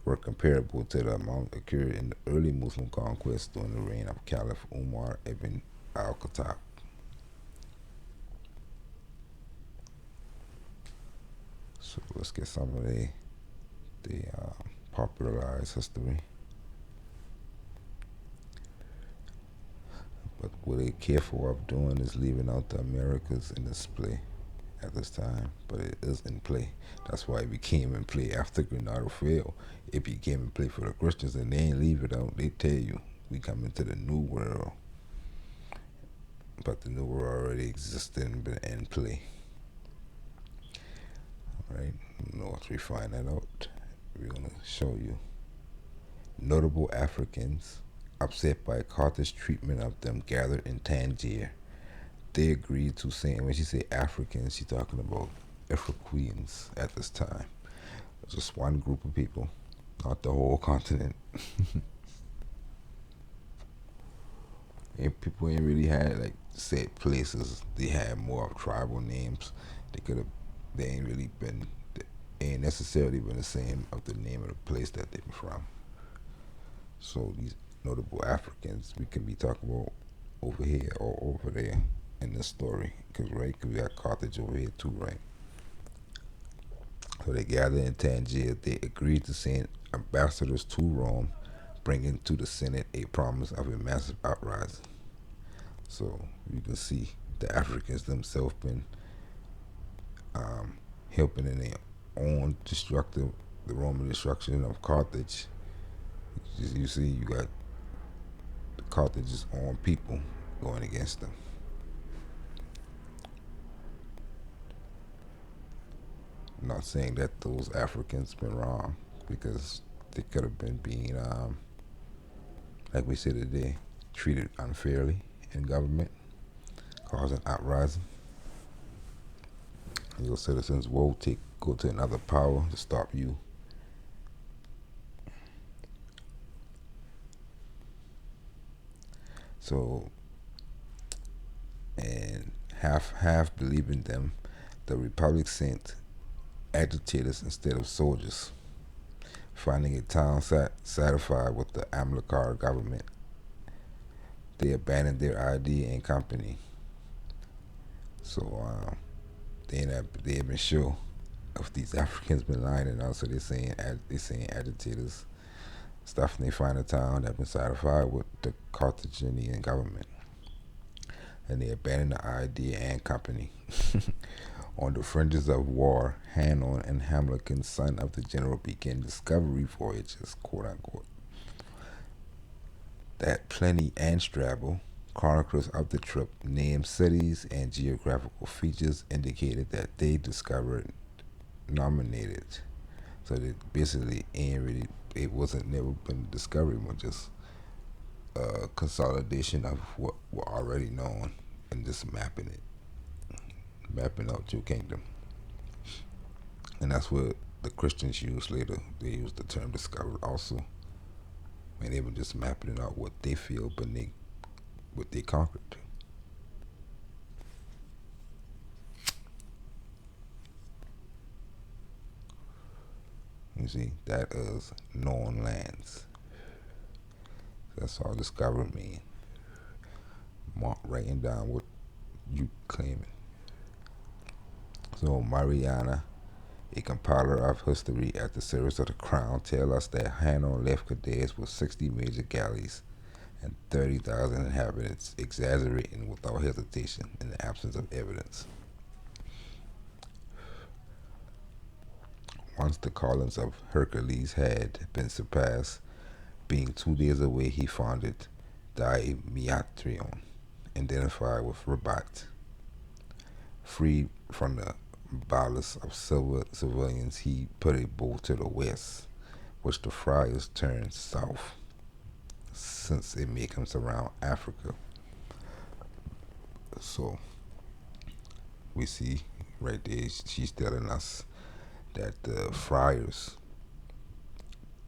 were comparable to the amount occurred in the early Muslim conquests during the reign of Caliph Umar ibn al-Khattab. So let's get some of the popularized history. But what they're careful of doing is leaving out the Americas in display at this time, but it is in play. That's why it became in play after Granada fell. It became in play for the Christians, and they ain't leave it out. They tell you, we come into the new world, but the new world already existed and been in play. Alright, once we find that out, we're going to show you notable Africans upset by Carthage treatment of them gathered in Tangier. They agreed to say, when she say Africans, she's talking about Afriquans at this time. just one group of people, not the whole continent. And people ain't really had like set places. They had more of tribal names. They could have. They ain't really been. They ain't necessarily been the same of the name of the place that they're from. So these notable Africans we can be talking about over here or over there in this story, cause right, cause we got Carthage over here too, right? So they gathered in Tangier. They agreed to send ambassadors to Rome, bringing to the Senate a promise of a massive uprising. So you can see the Africans themselves been um, helping in their own the Roman destruction of Carthage. You see, you got the Carthage's own people going against them. I'm not saying that those Africans been wrong, because they could have been being, like we said today, treated unfairly in government, causing uprising. Your citizens will go to another power to stop you. So, and half believing them, the Republic sent agitators instead of soldiers. Finding a town satisfied with the Amilcar government, they abandoned their ID and company. So they have been sure of these Africans been lying, and also they're saying agitators stuff, and they find a town that been satisfied with the Carthaginian government, and they abandoned the ID and company. On the fringes of war, Hannon and Hamilton, son of the general, began discovery voyages, quote unquote. That Pliny and Strabo, chroniclers of the trip, named cities and geographical features indicated that they discovered nominated. So they basically ain't really, it wasn't never been discovery, but just a consolidation of what were already known and just mapping out your kingdom. And that's what the Christians used later. They used the term discovered also. And they were just mapping out what they feel beneath what they conquered. You see, that is known lands. That's all discovered mean. Mark writing down what you claiming. So Mariana, a compiler of history at the service of the crown, tell us that Hanno left Cadiz with 60 major galleys and 30,000 inhabitants, exaggerating without hesitation in the absence of evidence. Once the callings of Hercules had been surpassed, being 2 days away, he founded Diamiatrion, identified with Rabat. Freed from the ballast of civilians, he put a bow to the west, which the friars turned south, since it may come around Africa. So we see right there, she's telling us that the friars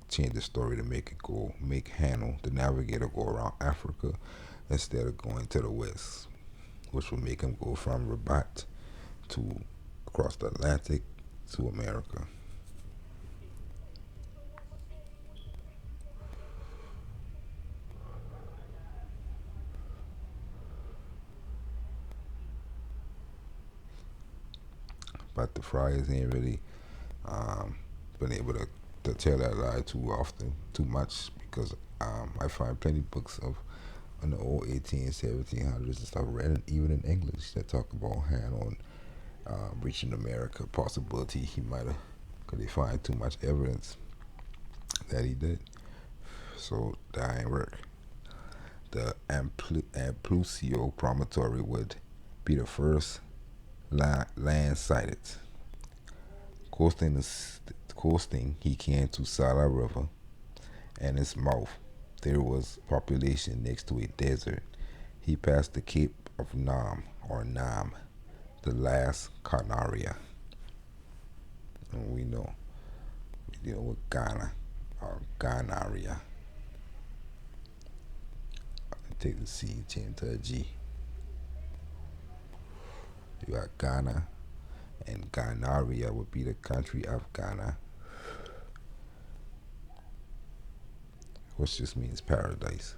changed the story to make Hanno, the navigator, go around Africa instead of going to the west, which would make him go from Rabat to across the Atlantic to America. But the friars ain't really been able to tell that lie too often, too much, because I find plenty of books of in the old 1800s, 1700s and stuff, read even in English, that talk about Hanno reaching America, possibility he might have, because they find too much evidence that he did. So that ain't work. The Amplucio promontory would be the first land sighted. Coasting, coasting, he came to Sala River and its mouth. There was population next to a desert. He passed the Cape of Nam, the last Ghuanaria. And we know dealing with Ghana or Ghuanaria. Take the C, change to a G. You got Ghana, and Ghuanaria would be the country of Ghana, which just means paradise.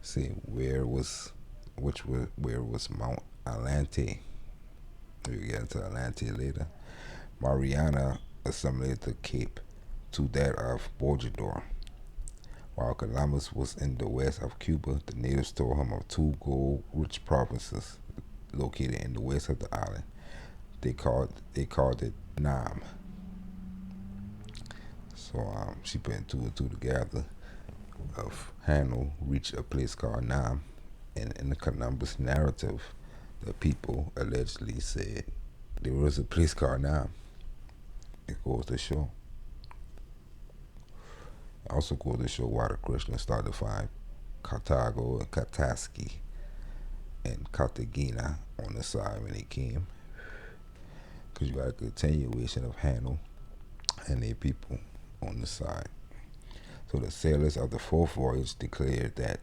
See, where was Mount Atlante? We'll get into Atlante later. Mariana assimilated the Cape to that of Bojador. While Columbus was in the west of Cuba, the natives told him of two gold-rich provinces located in the west of the island. They called it Nam. So she put two and two together. Of Hanno reached a place called Nam, and in the Columbus narrative, the people allegedly said there was a place called Nam. It goes to show. Also goes to show why the Christians started to find Carthago and Kataski and Cartagena on the side when they came. Because you got a continuation of Hanno and their people on the side. So the sailors of the fourth voyage declared that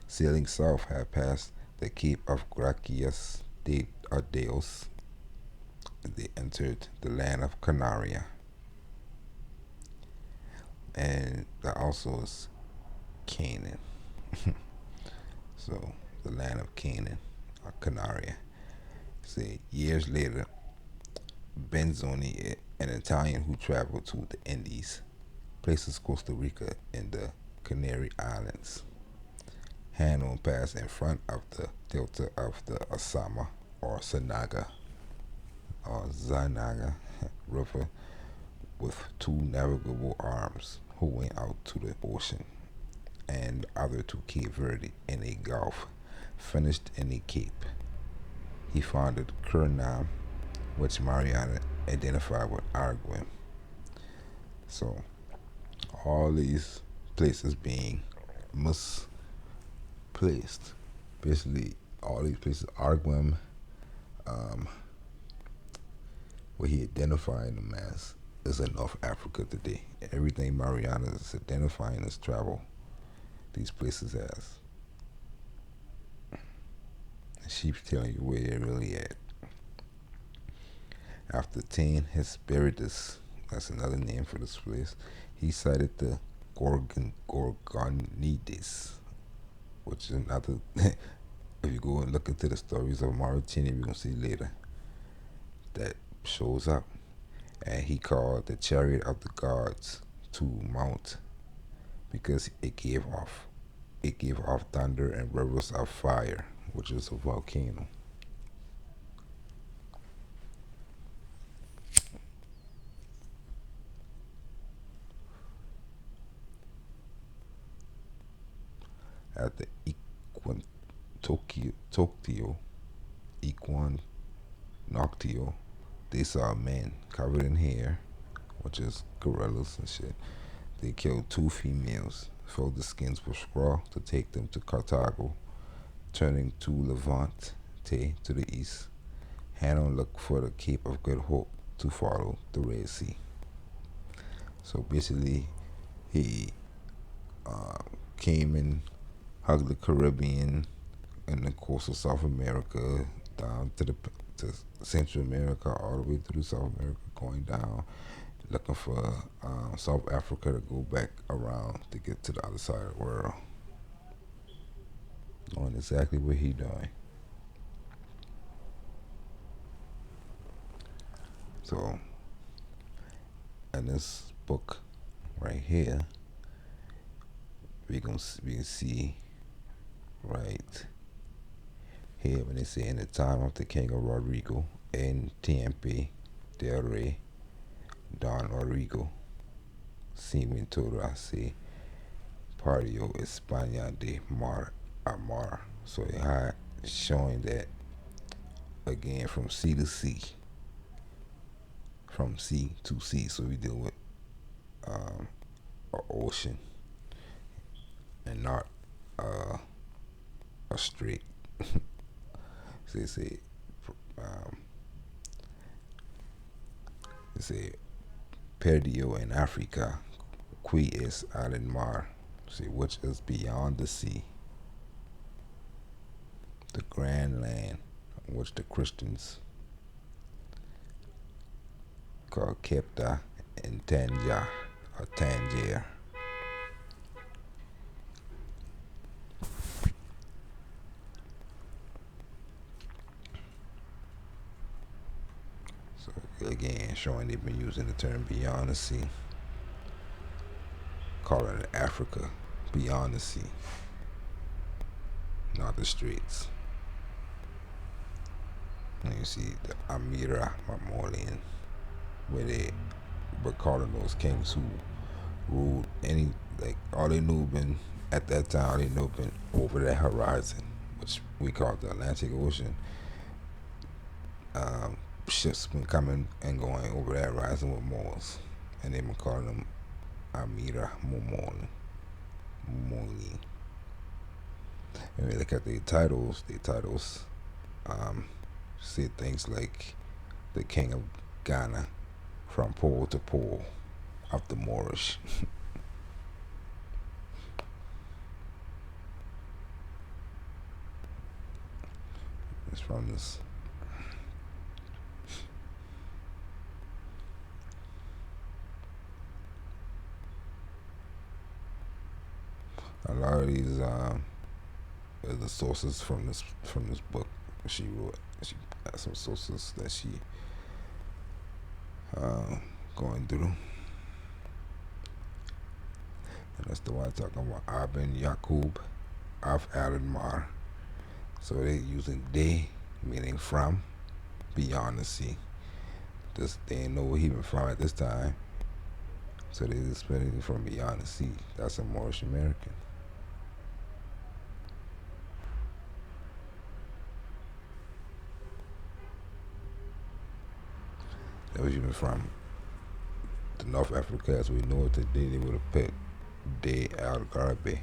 sailing south had passed the Cape of Gracias de Deos. They entered the land of Canaria. And that also is Canaan. So the land of Canaan, or Canaria. See, years later, Benzoni, an Italian who traveled to the Indies, places Costa Rica in the Canary Islands. Hanno passed in front of the delta of the Osama or Zanaga River with two navigable arms who went out to the ocean, and the other to Cape Verde in a gulf, finished in a cape. He founded Suriname, which Mariana identified with Arguin. So all these places being misplaced. Basically, all these places, Arguin, what he identified them as, is in North Africa today. Everything Mariana is identifying as travel, these places as. She's telling you where they're really at. After 10 Hesperides, that's another name for this place, he cited the Gorgonides, which is another. If you go and look into the stories of Mauritania, we're going to see later that shows up. And he called the chariot of the gods to mount because it gave off thunder and rivers of fire, which is a volcano. At the Equinoctio, they saw men covered in hair, which is gorillas and shit. They killed two females, filled the skins with straw to take them to Carthago, turning to Levante to the east. Hanno looked for the Cape of Good Hope to follow the Red Sea. So basically, he came and hugged the Caribbean and the coast of South America down to Central America, all the way through South America, going down, looking for South Africa to go back around to get to the other side of the world. Knowing exactly what he doing. So, in this book right here, we can see right here when they say in the time of the king of Rodrigo en tiempo del rey Don Rodrigo sin todo hace Pardio España de Mar a Mar. So it had showing that again from sea to sea. From sea to sea. So we deal with an ocean and not a strait. So they say perdido in Africa, qui es al mar, see, which is beyond the sea, the grand land, which the Christians call Kepta and Tanja or Tangier. So again, showing they've been using the term beyond the sea, calling it Africa beyond the sea, not the streets. And you see the Amira Mamolian, where they were calling those kings who ruled any, like, all they knew been at that time, all they knew been over that horizon, which we call the Atlantic Ocean. Ships been coming and going over that horizon with Moors, and they've been calling them Amira Momoli. And we look at their titles say things like the King of Ghana, from pole to pole of the Moorish. It's from this. A lot of these are the sources from this book she wrote. She got some sources that she going through, and that's the one talking about Abin Yaqub of Al-Mar. So they using they, meaning from, beyond the sea. Just they didn't know where he was from at this time, so they just spelling it from beyond the sea. That's a Moorish American. That was even from the North Africa as we know it today. They would have put De Algarve.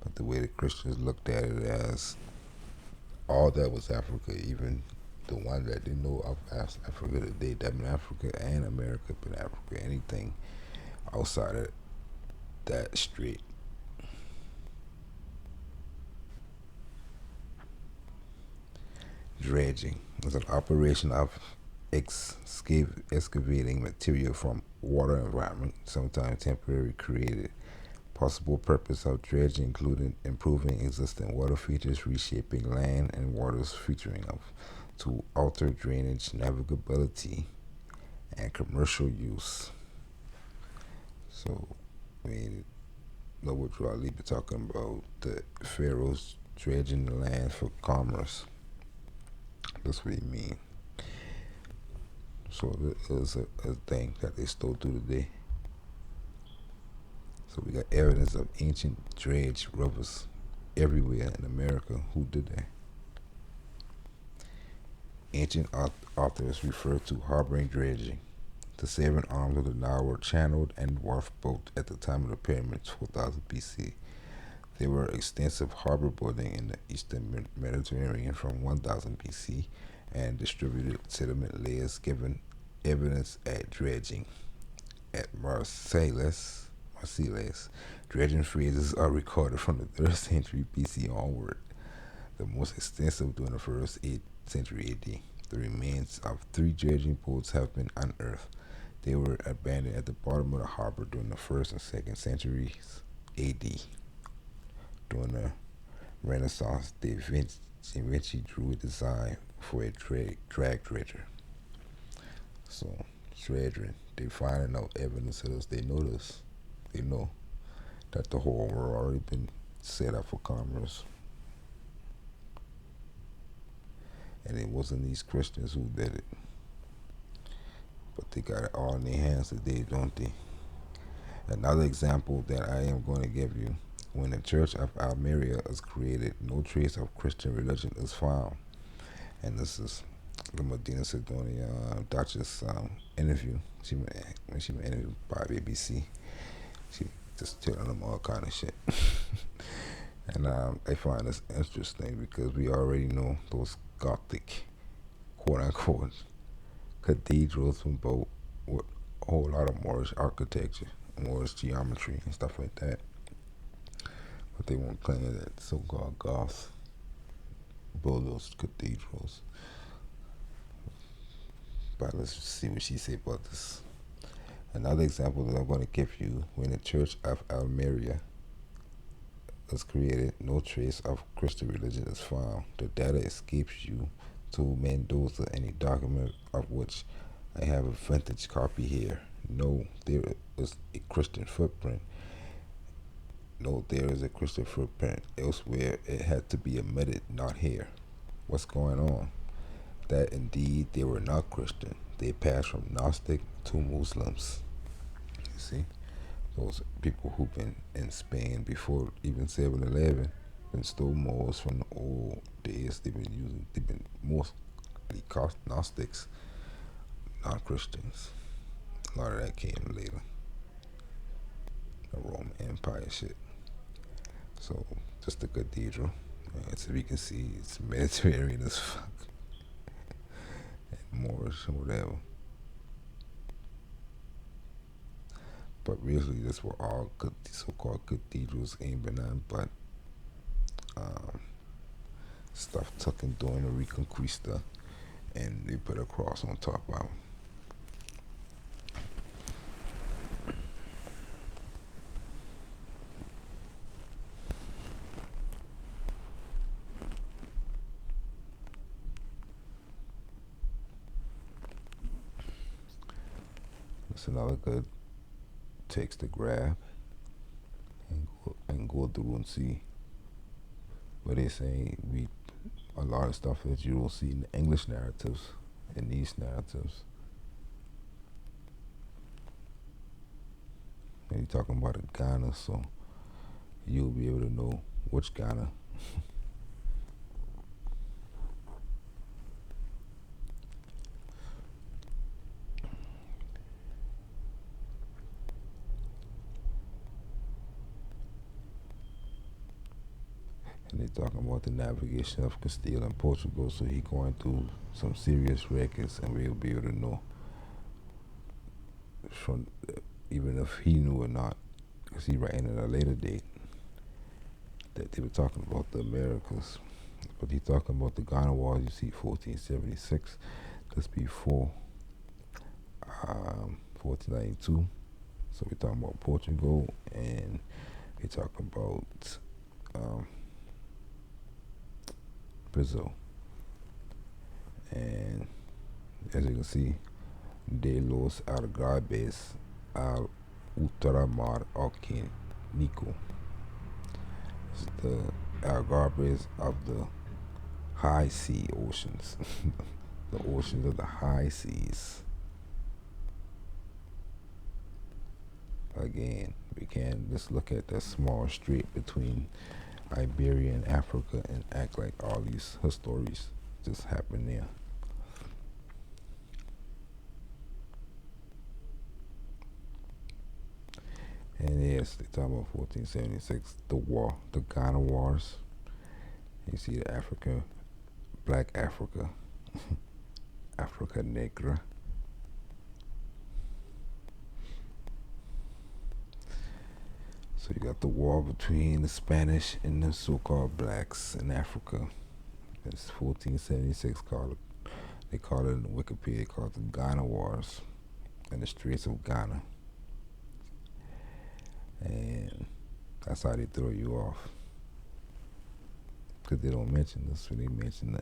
But the way the Christians looked at it as all that was Africa, even the one that they know of as Africa today, that been Africa and America been Africa. Anything outside of that strait. Dredging is an operation of excavating material from water environment, sometimes temporarily created. Possible purpose of dredging including improving existing water features, reshaping land and waters featuring of to alter drainage, navigability, and commercial use. So, I mean, Noble Drew Ali be talking about the pharaohs dredging the land for commerce. That's what he mean. So it is a thing that they still do today. So we got evidence of ancient dredge rivers everywhere in America. Who did that? Ancient authors refer to harboring dredging. The 7 arms of the Nile were channeled and wharf built at the time of the pyramids, 4000 BC. There were extensive harbor building in the eastern Mediterranean from 1000 BC and distributed sediment layers giving evidence at dredging. At Marseilles, dredging phases are recorded from the 3rd century BC onward, the most extensive during the first 8th century AD. The remains of 3 dredging boats have been unearthed. They were abandoned at the bottom of the harbor during the 1st and 2nd centuries AD. During the Renaissance, Da Vinci drew a design for a drag dredger. So, dredging, they finding out evidence of this. They know this. They know that the whole world already been set up for commerce. And it wasn't these Christians who did it. But they got it all in their hands today, don't they? Another example that I am going to give you: when the Church of Almeria is created, no trace of Christian religion is found. And this is the Medina Sidonia Duchess interview. When she was interviewed by BBC, she just telling them all kind of shit. And I find this interesting because we already know those Gothic, quote unquote, cathedrals from both with a whole lot of Moorish architecture, Moorish geometry, and stuff like that. But they won't claim that so-called Goths build those cathedrals. But let's see what she say about this. Another example that I'm going to give you: when the Church of Almeria was created, no trace of Christian religion is found. The data escapes you to Mendoza, any document of which I have a vintage copy here. No, there is a Christian footprint. No, there is a Christian footprint elsewhere. It had to be omitted, not here. What's going on? That indeed they were not Christian. They passed from Gnostic to Muslims. You see? Those people who've been in Spain before even 7-Eleven been stole Moors from the old days. They've been mostly Gnostics, not Christians. A lot of that came later. The Roman Empire shit. So, just a cathedral. As we can see, it's Mediterranean as fuck. And Moorish or whatever. But really, that's what all so-called cathedrals ain't been on, but um, stuff taken during the Reconquista, and they put a cross on top of them. That's another good text to grab and go through and see. But they say a lot of stuff that you don't see in the English narratives, in these narratives. And you're talking about a Ghana, so you'll be able to know which Ghana. And they talking about the navigation of Castile and Portugal, so he going through some serious records, and we'll be able to know from even if he knew or not, because he writing at a later date that they were talking about the Americas. But he talking about the Ghana Wars, you see 1476, that's before 1492. So we're talking about Portugal, and we're talking about Brazil. And as you can see, de los Algarves al ultramar oceánico. It's the Algarves of the high sea oceans, the oceans of the high seas. Again, we can't just look at that small strait between Iberia and Africa and act like all these stories just happen there. And yes, they talk about 1476, the war, the Ghana Wars. You see the Africa, Black Africa, Africa Negra. So you got the war between the Spanish and the so-called blacks in Africa. It's 1476 they call it in Wikipedia, called the Ghana Wars and the Straits of Ghana. And that's how they throw you off. Because they don't mention this when they mention the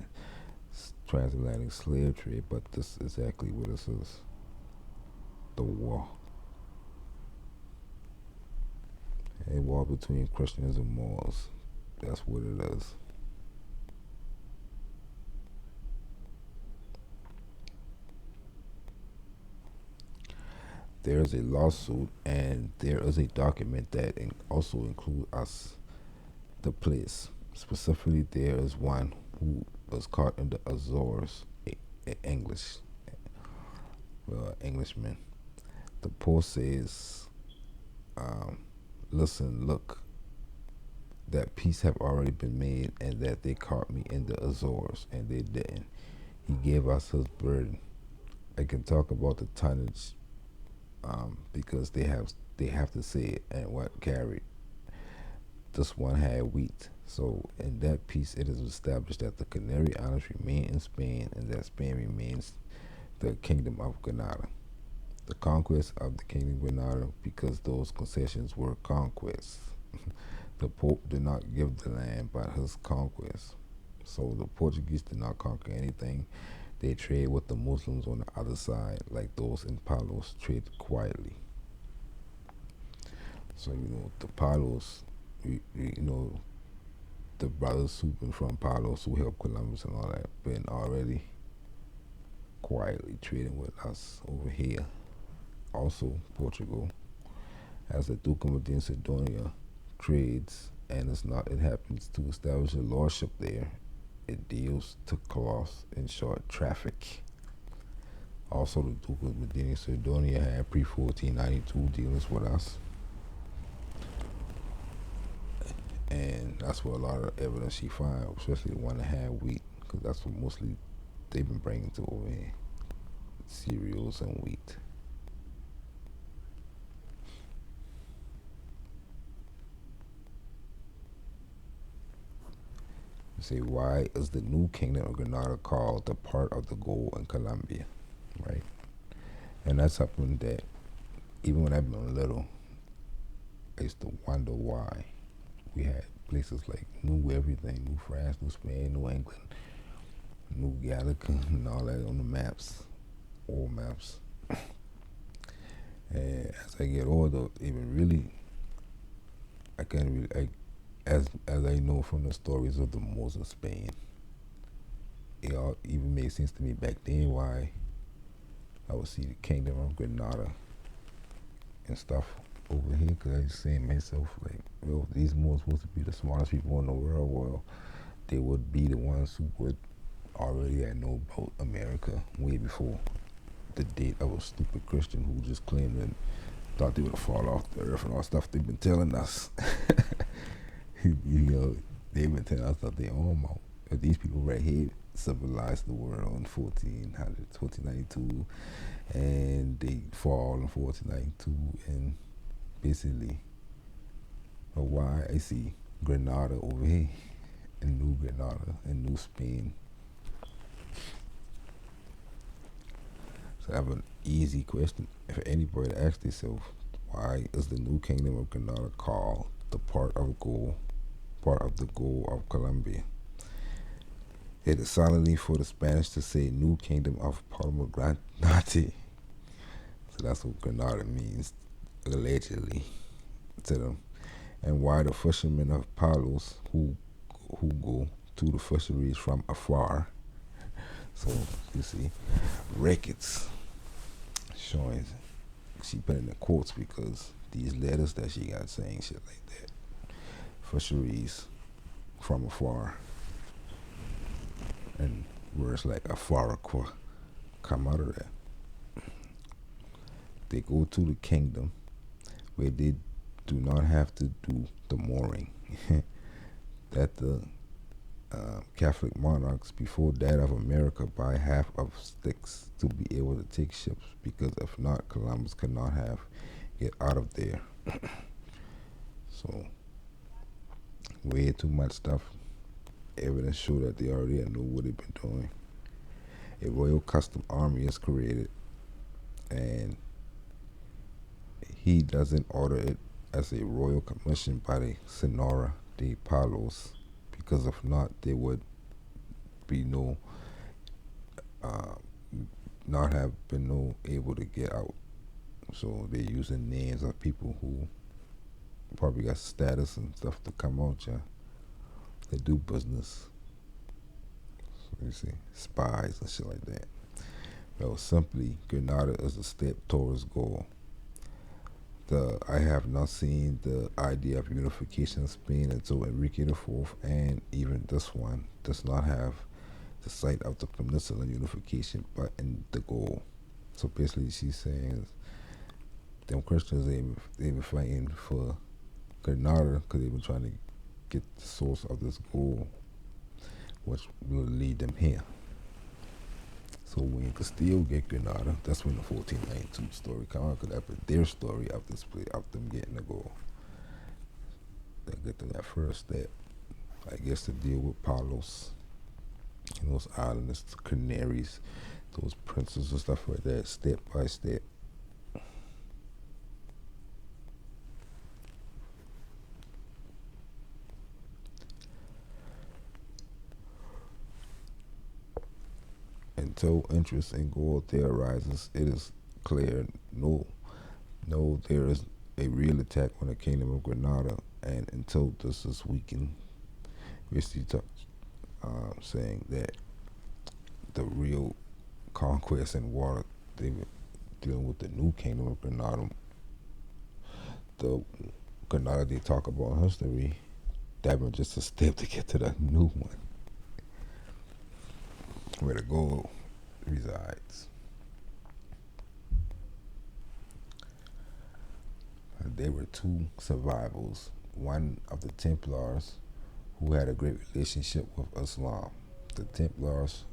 transatlantic slave trade, but this is exactly what this is. The war. A war between Christians and Moors. That's what it is. There is a lawsuit, and there is a document that also includes us, the place. Specifically, there is one who was caught in the Azores, Englishman. The post says, listen, look, that peace have already been made, and that they caught me in the Azores, and they didn't. He gave us his burden. I can talk about the tonnage because they have to say it, and what carried. This one had wheat. So in that peace, it is established that the Canary Islands remain in Spain, and that Spain remains the kingdom of Granada. The conquest of the kingdom of Granada, because those concessions were conquests. The Pope did not give the land, but his conquest. So the Portuguese did not conquer anything. They trade with the Muslims on the other side, like those in Palos trade quietly. So the Palos, the brothers who've been from Palos who helped Columbus and all that, been already quietly trading with us over here. Also, Portugal, as the Duke of Medina Sidonia trades, and it happens to establish a lordship there. It deals to cloth and short traffic. Also, the Duke of Medina Sidonia had pre-1492 dealings with us, and that's where a lot of evidence she find, especially the one that had wheat, because that's what mostly they've been bringing to over here: cereals and wheat. Say, why is the new kingdom of Granada called the part of the gold in Colombia, right? And that's something that even when I've been little, I used to wonder why we had places like New Everything, New France, New Spain, New England, New Gallica, and all that on the maps, old maps. And as I get older, even really, I can't really, as I know from the stories of the Moors of Spain, it all even made sense to me back then why I would see the kingdom of Granada and stuff over here, because I was saying myself, like, well, these Moors supposed to be the smartest people in the world. Well, they would be the ones who would already had know about America way before the date of a stupid Christian who just claimed and thought they would fall off the earth and all stuff they've been telling us. They've been telling us that they own about. But these people right here civilized the world in 1492, and they fall in 1492, and basically, why I see Granada over here, and New Granada, and New Spain. So I have an easy question. If anybody to ask themselves, why is the new kingdom of Granada called the part of the gold of Colombia? It is solidly for the Spanish to say new kingdom of Pomegranate. So that's what Granada means, allegedly, to them. And why the fishermen of Palos who go to the fisheries from afar. So you see records showing, she put in the quotes because these letters that she got saying shit like that. Fisheries from afar, and words like afaraqua come out of that. They go to the kingdom where they do not have to do the mooring that the Catholic monarchs before that of America buy half of sticks to be able to take ships, because if not, Columbus could not have get out of there. So way too much stuff. Evidence show that they already know what they've been doing. A royal custom army is created, and he doesn't order it as a royal commission by the Senora de Palos, because if not, there would be no, not have been no able to get out. So they're using names of people who probably got status and stuff to come out, yeah. They do business. So you see, spies and shit like that. Well, simply, Granada is a step towards goal. I have not seen the idea of unification of Spain until Enrique IV, and even this one does not have the sight of the peninsula unification, but in the goal. So basically, she's saying them Christians, they've been fighting for Granada because they've been trying to get the source of this gold, which will lead them here. So when Castile get Granada, that's when the 1492 story come out, because that's their story of this place, of them getting the gold. They get to that first step, I guess, to deal with Palos and those islands, the Canaries, those princes and stuff like that, step by step. Until interest in gold there arises, it is clear there is a real attack on the kingdom of Granada, and until this is weakened, we're still saying that the real conquest and war, they were dealing with the new kingdom of Granada. The Granada they talk about in history, that was just a step to get to the new one, where the gold resides. There were two survivals, one of the Templars, who had a great relationship with Islam. The Templars,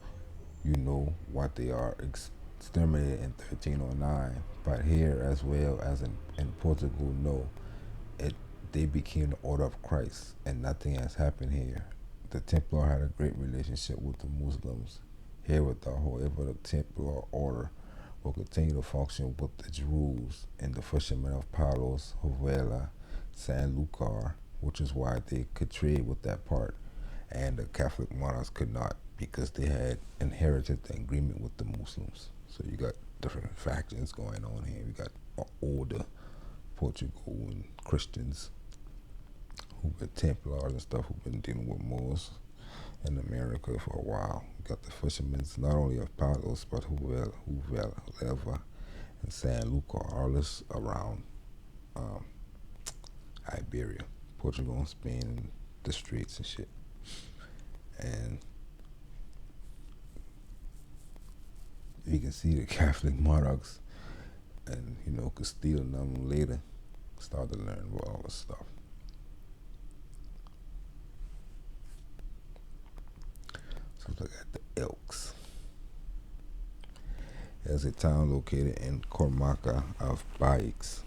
you know what they are, exterminated in 1309, but here as well as in Portugal, no, they became the Order of Christ, and nothing has happened here. The Templar had a great relationship with the Muslims. Here with the, however, the Templar Order will continue to function with its rules and the fishermen of Palos, Hovela, San Lucar, which is why they could trade with that part, and the Catholic monarchs could not, because they had inherited the agreement with the Muslims. So you got different factions going on here. We got older Portugal and Christians who've been Templars and stuff, who've been dealing with Moors in America for a while. We got the fishermen, not only of Palos, but Hovela, and San Lucar, all this around Iberia, Portugal and Spain, and the streets and shit. And you can see the Catholic monarchs and, Castile and them later started to learn about all this stuff. So look at the Elks. There's a town located in Cormaca of Baix.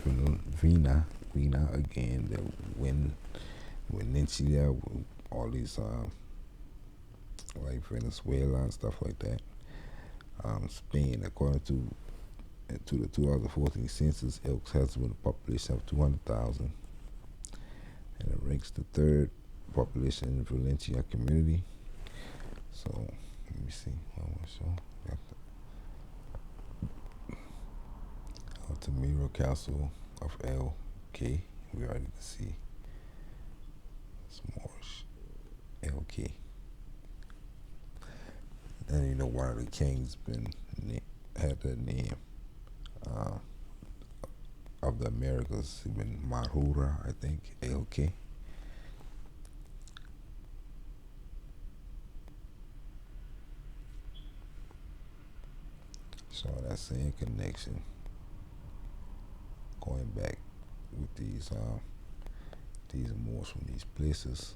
Vina again, the Ghuanaria, all these like Venezuela and stuff like that. Spain, according to the 2014 census, Elks has a population of 200,000, and it ranks the third population in the Valencia community. So let me see. I want to show. Matamoros Castle of LK. We already can see some more LK. And one of the kings had that name of the Americas. He's been Mahura, I think. LK. So that same connection going back with these Moors from these places.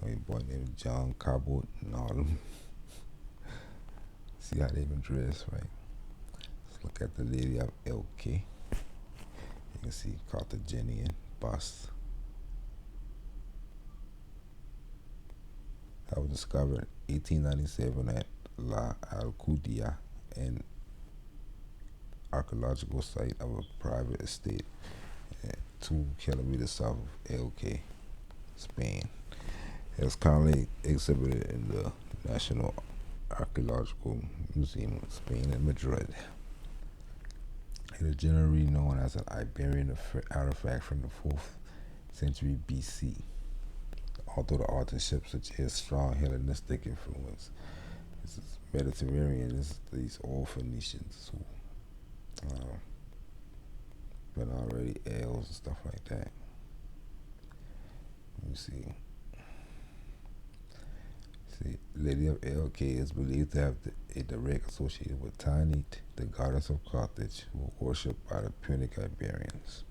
A boy named John Cabot and all them. See how they've been dressed, right? Let's look at the lady of LK. You can see Carthaginian bust. That was discovered in 1897 at La Alcudia, an archaeological site of a private estate 2 kilometers south of LK, Spain. It is currently exhibited in the National Archaeological Museum of Spain in Madrid. It is generally known as an Iberian artifact from the 4th century BC. Although the authorship suggests strong Hellenistic influence, this is Mediterranean. These old Phoenicians who been already ales and stuff like that. Let me see. See, Lady of LK is believed to have a direct association with Tanit, the goddess of Carthage, who was worshipped by the Punic Iberians.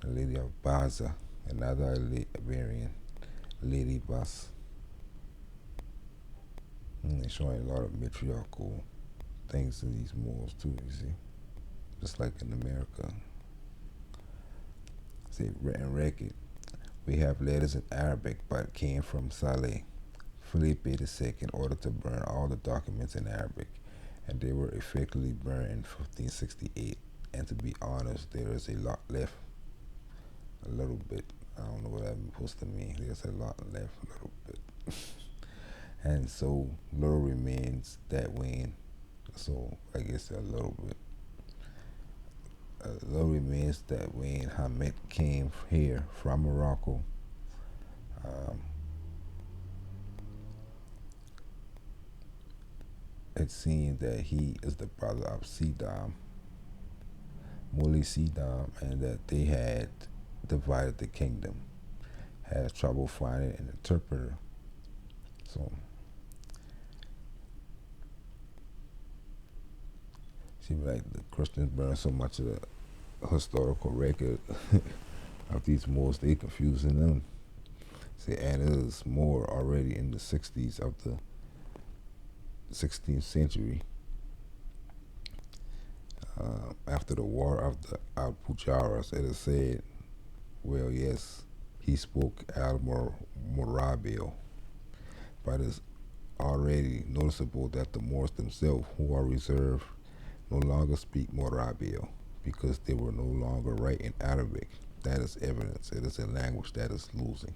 The Lady of Baza, another Iberian, Lady Bas. They're showing a lot of matriarchal things in these Moors too, you see. Just like in America. See, written record. We have letters in Arabic, but came from Saleh, Philippe II, in order to burn all the documents in Arabic, and they were effectively burned in 1568. And to be honest, there is a lot left. A little bit. I don't know what that's supposed to mean. There's a lot left, a little bit. And so little remains that wane. So I guess a little bit. A little remains that when Hamed came here from Morocco. It seemed that he is the brother of Sidam, Muli Sidam, and that they had divided the kingdom, had trouble finding an interpreter. So, seems like the Christians burned so much of the historical record of these Moors, they confusing them. See, and it was more already in the 60s of the 16th century. After the War of the Alpujarras, it is said, well, yes, he spoke Al-Morabil, but it's already noticeable that the Moors themselves, who are reserved, no longer speak Morabil because they were no longer writing Arabic. That is evidence. It is a language that is losing.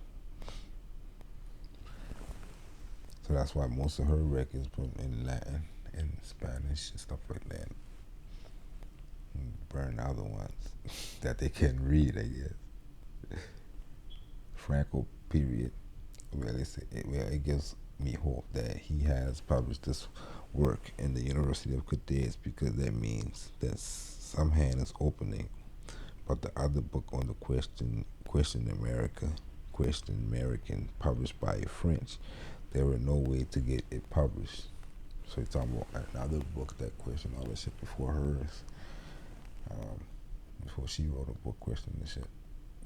So that's why most of her records put in Latin and Spanish and stuff like that. And burn other ones that they can read, I guess. Franco period. Well, it gives me hope that he has published this work in the University of Cadiz, because that means that some hand is opening. But the other book on the question American, published by a French, there were no way to get it published. So you're talking about another book that questioned all that shit before hers. Before she wrote a book questioning the shit,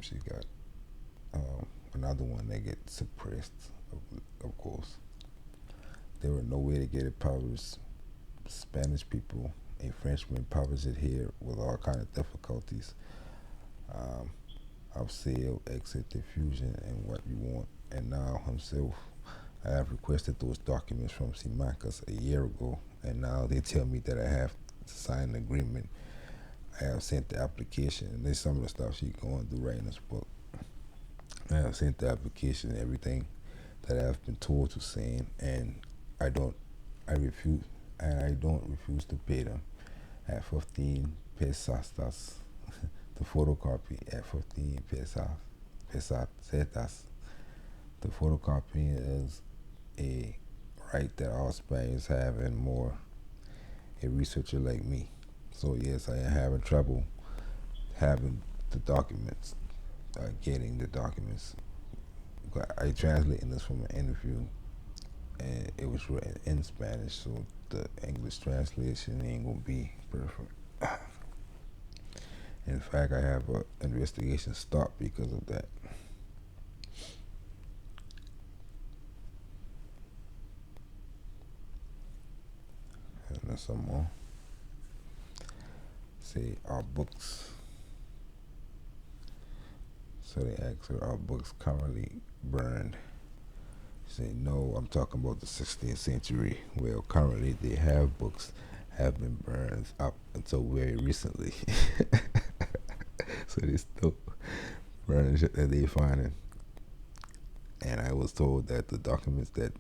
she got another one that gets suppressed, of course. There were no way to get it published. Spanish people, a Frenchman published it here with all kind of difficulties. Of sale, exit, diffusion, and what you want. And now himself, I have requested those documents from Simacas a year ago, and now they tell me that I have to sign an agreement. I have sent the application, and there's some of the stuff she's going to do right in this book. I have sent the application and everything that I've been told to send, and I refuse to pay them at 15 pesetas. The photocopy at 15 pesetas. The photocopy is a right that all Spaniards have, and more a researcher like me. So yes, I am having trouble having the documents, getting the documents. I translated this from an interview, and it was written in Spanish, so the English translation ain't gonna be perfect. In fact, I have an investigation stopped because of that. And there's some more. Say, our books. So they ask, are our books currently burned? Say, no, I'm talking about the 16th century. Well, currently they have books have been burned up until very recently. So they still burning shit that they finding. And I was told that the documents that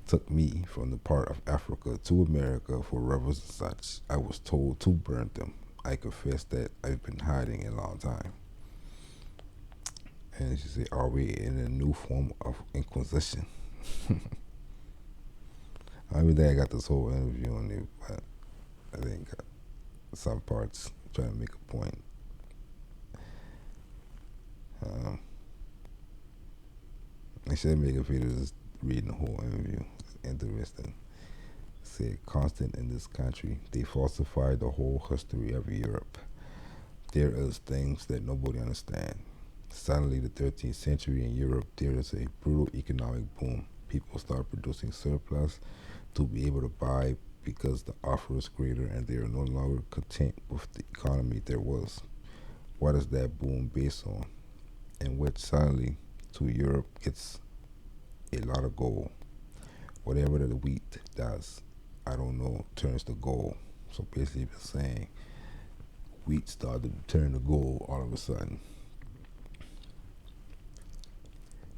took me from the part of Africa to America for rebels and such, I was told to burn them. I confess that I've been hiding a long time. And she said, are we in a new form of Inquisition? I mean, I got this whole interview on it, but I think some parts trying to make a point. Instead of making a video, just reading the whole interview. It's interesting. Said constant in this country, they falsified the whole history of Europe. There is things that nobody understands. Suddenly, the 13th century in Europe, there is a brutal economic boom. People start producing surplus to be able to buy because the offer is greater and they are no longer content with the economy there was. What is that boom based on? In which suddenly, to Europe, it's a lot of gold. Whatever the wheat does, I don't know, turns to gold. So basically, it's saying wheat started to turn to gold all of a sudden.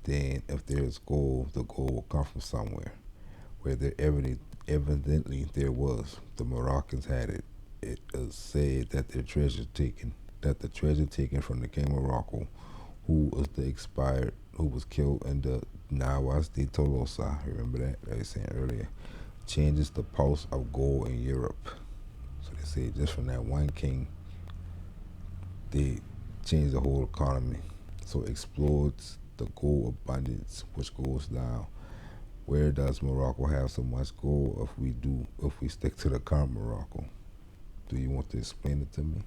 Then, if there's gold, the gold will come from somewhere. Where there evidently there was. The Moroccans had it. It is said that their treasure taken, that the treasure taken from the King of Morocco, who was killed in the Nawas de Tolosa. Remember that? I was saying earlier. Changes the pulse of gold in Europe. So they say just from that one king, they changed the whole economy. So it explodes the gold abundance, which goes down. Where does Morocco have so much gold if we stick to the current Morocco? Do you want to explain it to me?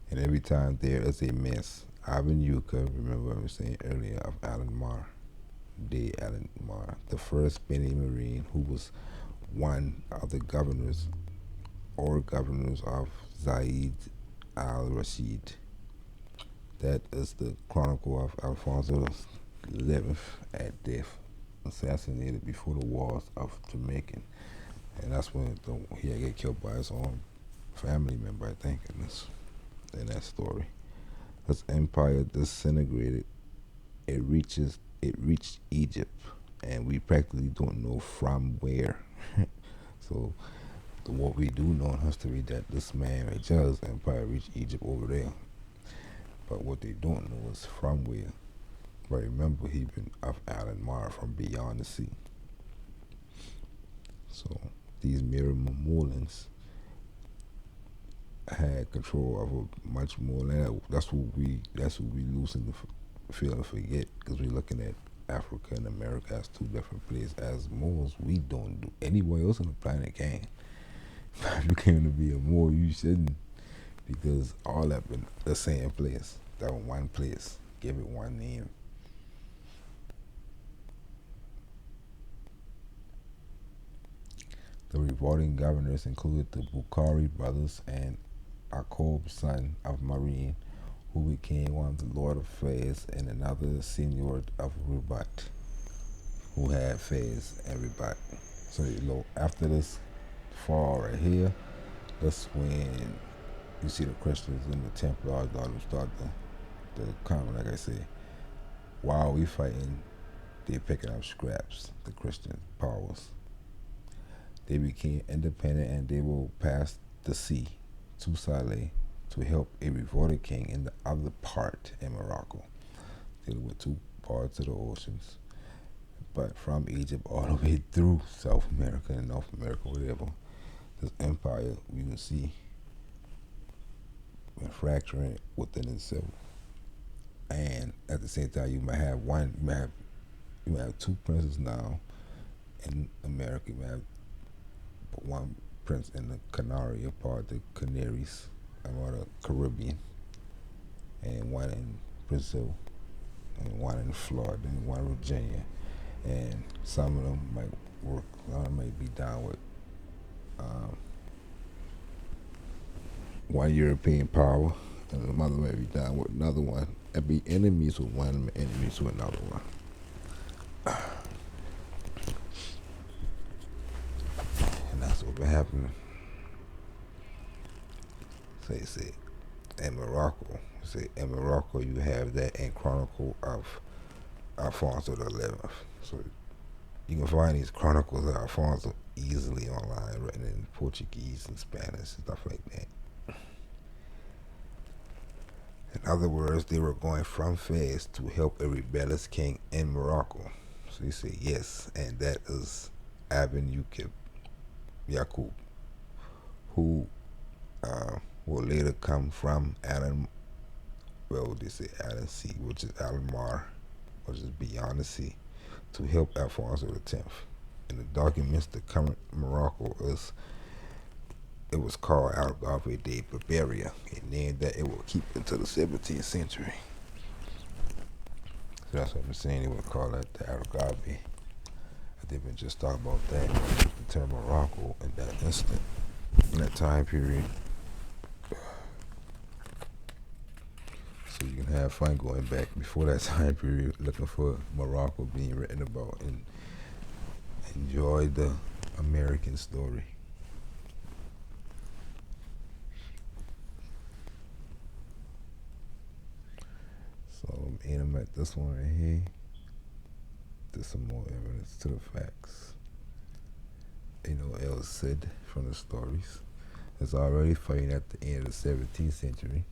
And every time there is a mess, Ibn Yuka, remember I was saying earlier, of Alan Mar, the first Beni Marine, who was one of the governors of Zaid al-Rashid. That is the chronicle of Alfonso XI at death, assassinated before the wars of Jamaican. And that's when he had get killed by his own family member, I think, in that story. His empire disintegrated. It reached Egypt, and we practically don't know from where. So what we do know in history that this man, Rachel's empire, reached Egypt over there. But what they don't know is from where. But remember, he been of Alan Mar from beyond the sea. So these Mirror Mamulans had control of much more land. That's what we losing the feel and forget, because we're looking at Africa and America as two different places. As Moors, we don't do anywhere else on the planet can. If you came to be a Moor, you shouldn't, because all that been the same place. That one place. Give it one name. The revolting governors included the Bukhari brothers and Akob, son of Marine, who became one of the Lord of Fez, and another senior of Rubat, who had Fez and Rubat. So after this fall right here, that's when you see the Christians and the Templars start to come. Like I say, while we fighting, they picking up scraps. The Christian powers. They became independent, and they will pass the sea to Saleh to help a revolted king in the other part in Morocco, dealing with two parts of the oceans. But from Egypt all the way through South America and North America, whatever, this empire we can see been fracturing within itself. And at the same time, you might have two princes now in America. You might have one prince in the Canaria part, the Canaries, or the Caribbean, and one in Brazil, and one in Florida, and one in Virginia. And some of them might work, some of them might be down with one European power, and the other might be down with another one, and be enemies with one and enemies with another one. And that's what been happening. So you see, in Morocco, you have that in Chronicle of Alfonso XI. So you can find these chronicles of Alfonso easily online, written in Portuguese and Spanish and stuff like that. In other words, they were going from Fez to help a rebellious king in Morocco. So you say yes, and that is Ibn Yaqub, who will later come from Alan, well, they say Alan Sea, which is Almar, which is beyond the sea, to help Alfonso X. In the documents, the current Morocco it was called Algarve de Barbaria, a name that it will keep until the 17th century. So that's what I'm saying. They would call that the Algarve. They've been just talking about that, the term Morocco in that instant, in that time period. So you can have fun going back before that time period, looking for Morocco being written about, and enjoy the American story. So I'm aiming at this one right here. There's some more evidence to the facts. El Cid from the stories is already fighting at the end of the 17th century,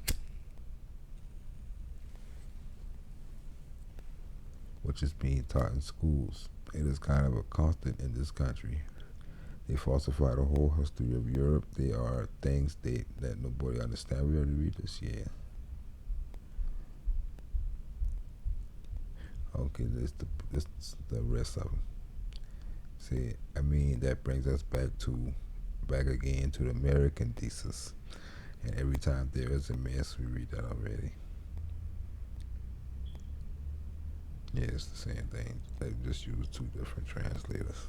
which is being taught in schools. It is kind of a constant in this country. They falsify the whole history of Europe. They are things that nobody understands. We already read this, yeah. Okay, this the rest of them. See, that brings us back again to the American thesis. And every time there is a mess, we read that already. Yeah, it's the same thing. They just use two different translators.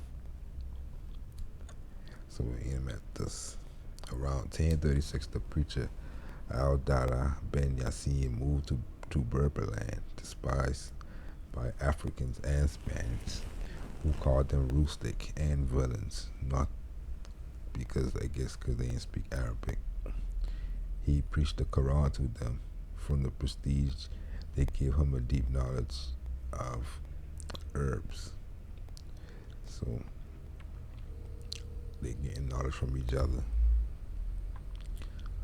So we aim at this. Around 1036, the preacher Al-Dara ben Yassin moved to Berberland, despised by Africans and Spaniards, who called them rustic and villains, not because they didn't speak Arabic. He preached the Quran to them. From the prestige, they gave him a deep knowledge of herbs. So they getting knowledge from each other.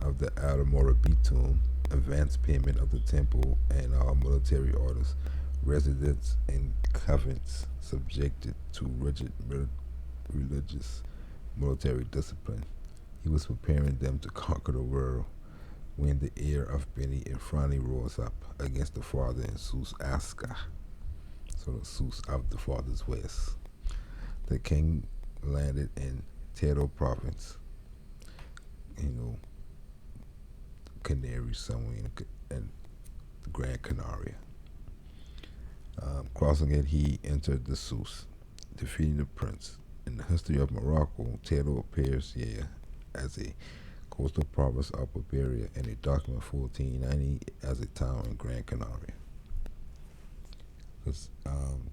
Of the Almorabitum, advance payment of the temple and all military orders, residents in convents subjected to rigid religious military discipline. He was preparing them to conquer the world when the heir of Beni Ifrani rose up against the father in Sus Aska, so the Sus of the father's west. The king landed in Tedo province, Canary somewhere in Gran Canaria. Crossing it, he entered the Sus, defeating the prince. In the history of Morocco, Tedo appears here as a coastal province of Barbaria in a document 1490 as a town in Gran Canaria. Because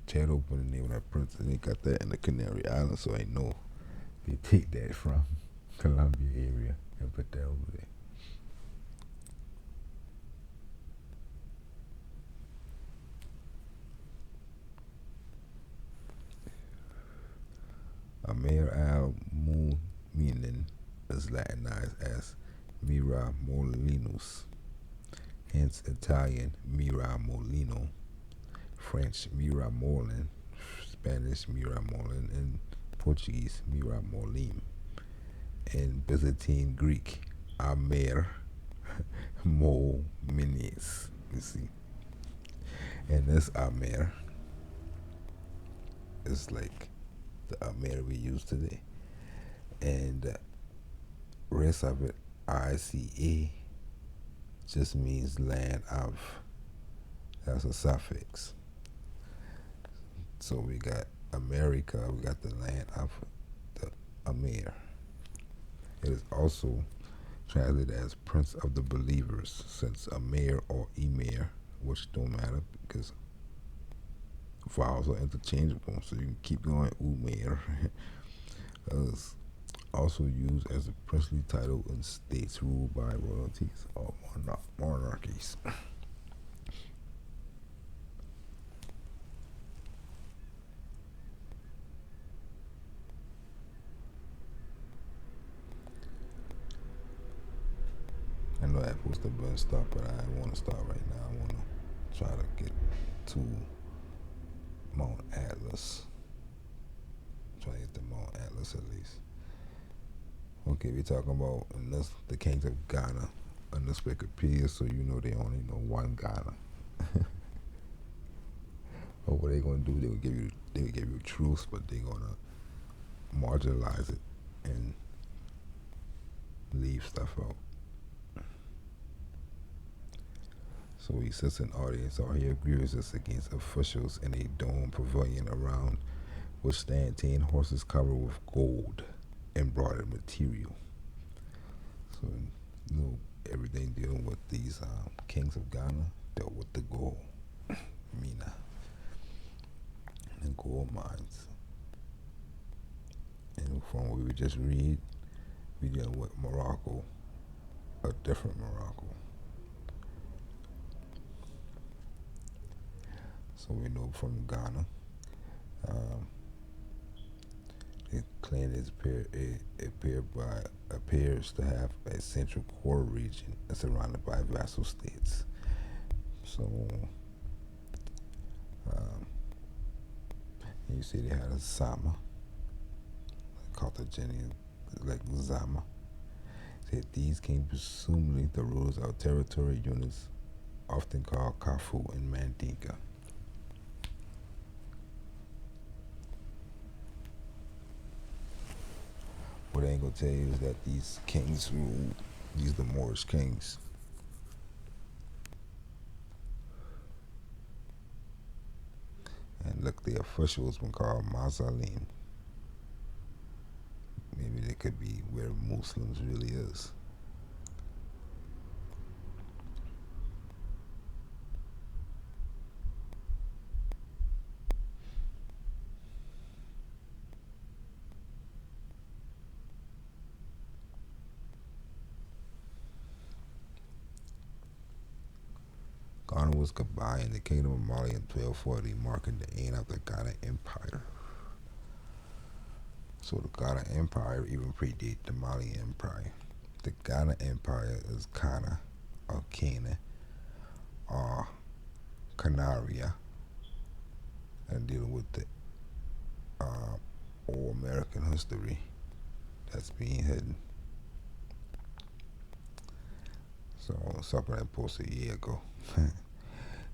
Tedo put the name of that prince, and they got that in the Canary Islands, so I know they take that from Colombia area and put that over there. Amir al-Mu'minin is Latinized as Mira Molinus, hence Italian Mira Molino, French Mira Molin, Spanish Mira Molin, and Portuguese Mira Molim. In Byzantine Greek, Amir Mominis, you see. And this Amir is like the Amir we use today. And the rest of it, ICA, just means land of. That's a suffix. So we got America, we got the land of the Amir. It is also translated as Prince of the Believers, since Amir or Emir, which don't matter because vowels are interchangeable, so you can keep going Umir. Is also used as a princely title in states ruled by royalties or monarchies. I know that supposed to be stop, but I don't want to start right now. I want to try to get to Mount Atlas. Try to get to Mount Atlas at least. Okay, we're talking about the kings of Ghana, unless they could peers, so you know they only know one Ghana. Or what they gonna do? They will give you truth, but they gonna marginalize it and leave stuff out. So he sits in audience, or he agrees us against officials in a dome pavilion around which stand 10 horses covered with gold embroidered material. So, you know, everything dealing with these kings of Ghana dealt with the gold, Mina, and gold mines. And from what we just read, we dealing with Morocco, a different Morocco. So we know from Ghana, um, it claimed appears to have a central core region surrounded by vassal states. So um, you see they had a Sama, Carthaginian, like Zama. Said these came presumably the rulers of territory units often called Kafu and Mandinka. What I ain't gonna tell you is that these kings ruled, these the Moorish kings. And look, the official has been called Mazalim. Maybe they could be where Muslims really is. Ghana was combined in the Kingdom of Mali in 1240, marking the end of the Ghana Empire. So the Ghana Empire even predated the Mali Empire. The Ghana Empire is Kana, or Canaan, or Canaria, and dealing with the old American history that's being hidden. So something I posted a year ago.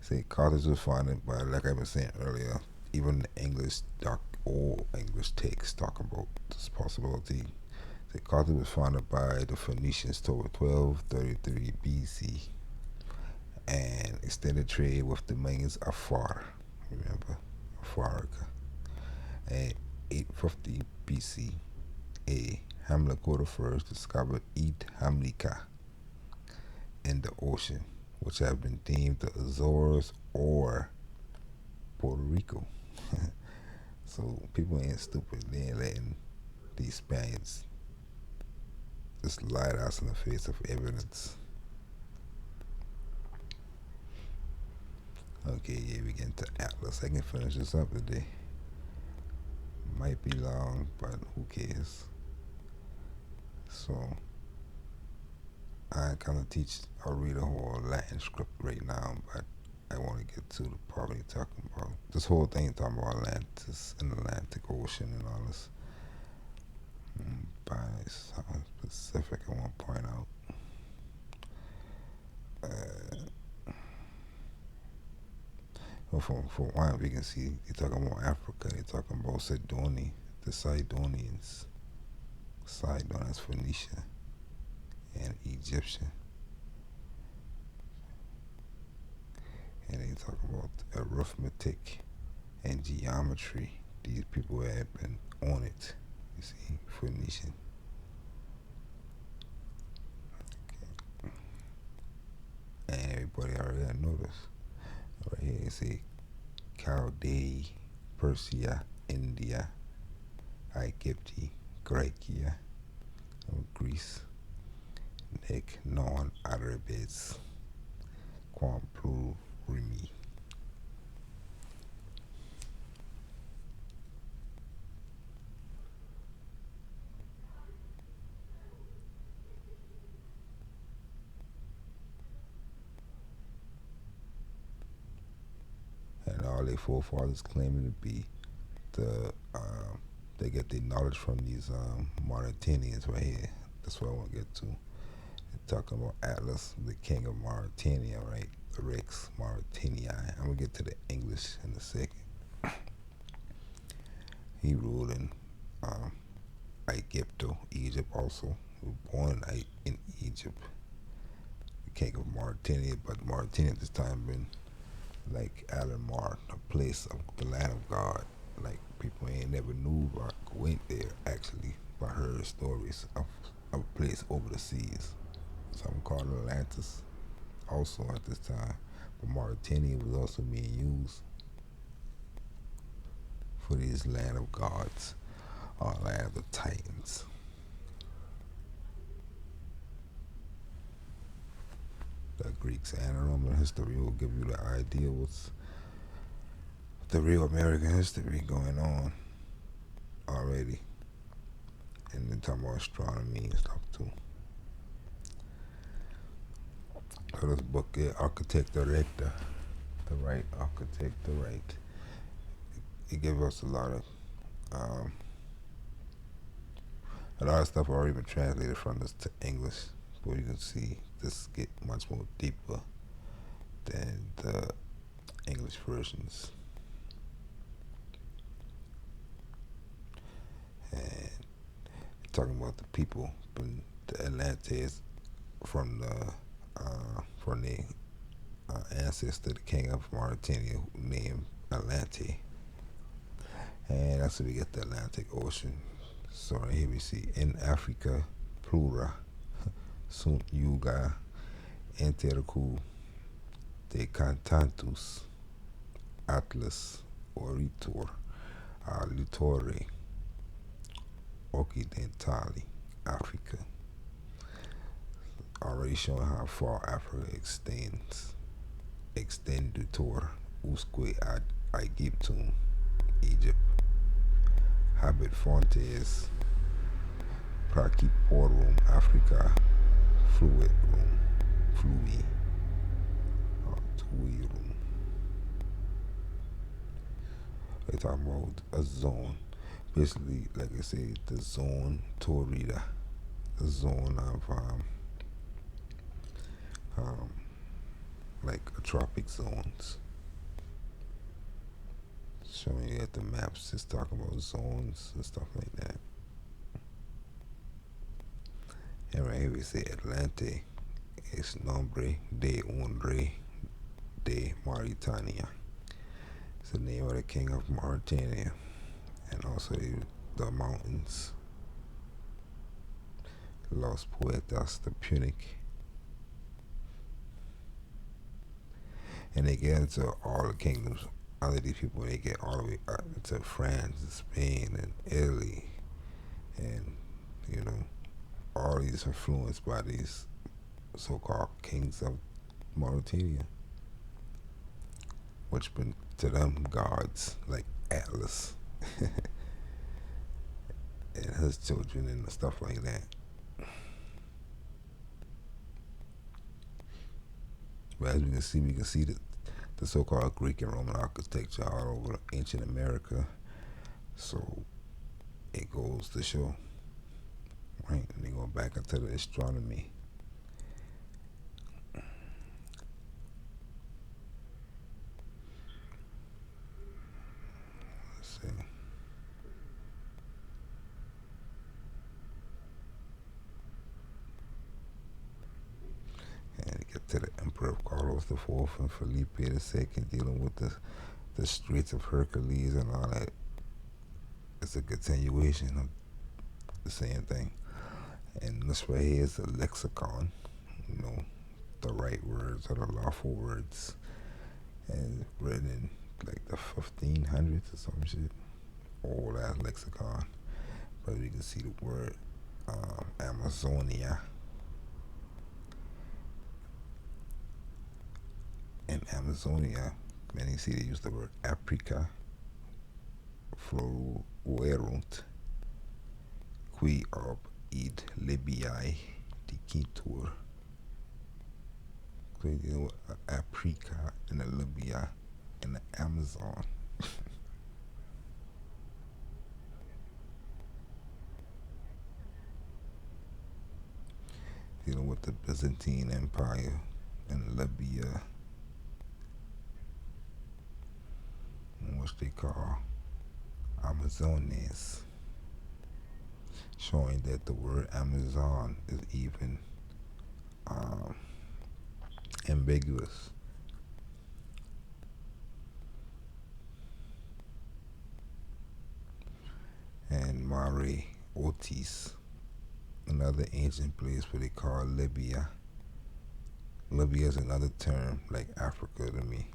Say Carthage was founded by, like I was saying earlier, even the English old English text talking about this possibility. Say Carthage was founded by the Phoenicians toward 1233 BC and extended trade with the dominions of Far. Remember, Africa. And 850 BC, Hamilcar I discovered East Hamlica in the ocean, which have been deemed the Azores or Puerto Rico. So people ain't stupid. They ain't letting these Spaniards just lie to us in the face of evidence. Okay, yeah, we get into Atlas. I can finish this up today. Might be long, but who cares? So I kind of I'll read a whole Latin script right now, but I want to get to the part talking about this whole thing talking about Atlantis and the Atlantic Ocean and all this. By something specific I want to point out. Well, for one, we can see they're talking about Africa, they're talking about Sidoni, the Sidonians. Sidon is Phoenician and Egyptian. And they talk about arithmetic and geometry. These people have been on it. You see, Phoenician. Okay. And everybody already noticed. Right here you see Chaldee, Persia, India, Egypt, Grecia, Greece, Nick, Non, Arabes, Quamplu, Rimi. And all their forefathers claiming to be the they get their knowledge from these Mauritanians right here, That's what I want to get to. They're talking about Atlas, the king of Mauritania, right? The Rex Mauritania. I'm gonna get to the English in a second. He ruled in um, Egypto, Egypt also. He was born in Egypt, the king of Mauritania, but Mauritania at this time been like Alan Mar, a place of the land of God. Like people ain't never knew or went there actually, but heard stories of a place over the seas. Some called Atlantis also at this time. But Mauritania was also being used for this land of gods, or land of the Titans. The Greeks and Roman history will give you the idea what's the real American history going on already. And then talking about astronomy and stuff too. So this book is Architect Director, the right architect, the right. It gives us um, a lot of stuff already been translated from this to English, but you can see this get much more deeper than the English versions. And talking about the people, the Atlanteans from the ancestor, the king of Mauritania, who named Atlante, and that's where we get the Atlantic Ocean. So right here we see in Africa, Plura, Sunt Yuga, Entercu, De Cantantus, Atlas, Oritor, Litore, Occidentali, Africa. Already showing how far Africa extends. Extendutor, Usque ad Egyptum, Egypt. Habit Fontes, Praeciporum, Africa, Fluid Room, Flui, Tuirum. They talk about a zone. Basically, like I said, the zone Torrida, the zone of like tropic zones. Showing you at the maps, just talking about zones and stuff like that. And right here we say Atlante es nombre de un rey de Mauritania. It's the name of the king of Mauritania, and also the mountains. Los Poetas, the Punic. And they get into all the kingdoms under these people. They get all the way up into France and Spain and Italy, and all these influenced by these so-called kings of Mauritania, which been to them gods like Atlas and his children and stuff like that. But as we can see the so-called Greek and Roman architecture all over ancient America. So it goes to show, right? And they go back into the astronomy. Let's see. And get to the Emperor Carlos IV and Felipe II dealing with the Straits of Hercules and all that. It's a continuation of the same thing. And this right here is a lexicon, the right words or the lawful words. And written in like the 1500s or some shit. Old ass lexicon. But we can see the word Amazonia. In Amazonia, many see they use the word Africa, Floruerunt, qui ob id Libiae dicitur. So you know Africa and the Libya and the Amazon. dealing with the Byzantine Empire in Libya, which they call Amazones, showing that the word Amazon is even um, ambiguous. And Mare Otis, another ancient place where they call Libya. Libya is another term like Africa to me.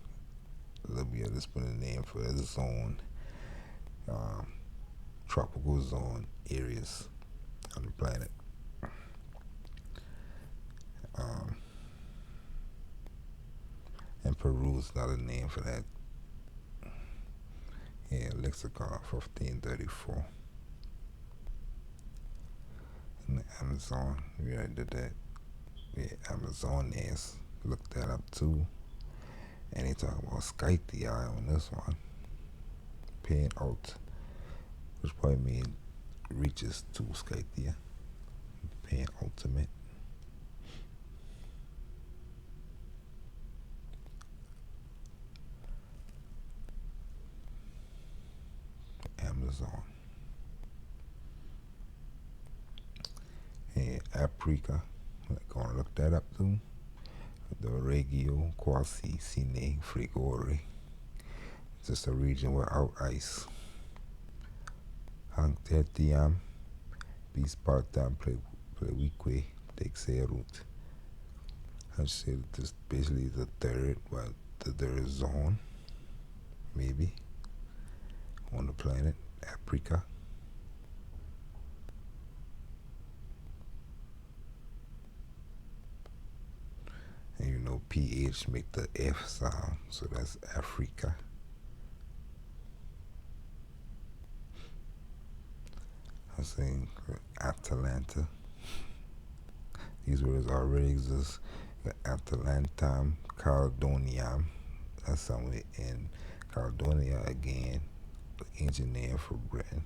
Libya has been a name for the zone, um, tropical zone areas on the planet. Um, and Peru is another name for that. Yeah, lexicon 1534. And the Amazon, we already did that. Yeah, Amazones, look that up too. And they talk about Skythii on this one. Paying out, which probably means reaches to Skythia. Paying ultimate. Amazon. And Africa, I'm gonna look that up too. The Regio Quasi Sine Frigore. It's just a region without ice. Hanctetiam bis partam plevique dexerut. I say that this basically the third zone, maybe, on the planet, Africa. And you know PH make the F sound, so that's Africa. I'm saying Atalanta. These words already exist. The Atalantam Caledoniam. That's somewhere in Caledonia again, the ancient name for Britain.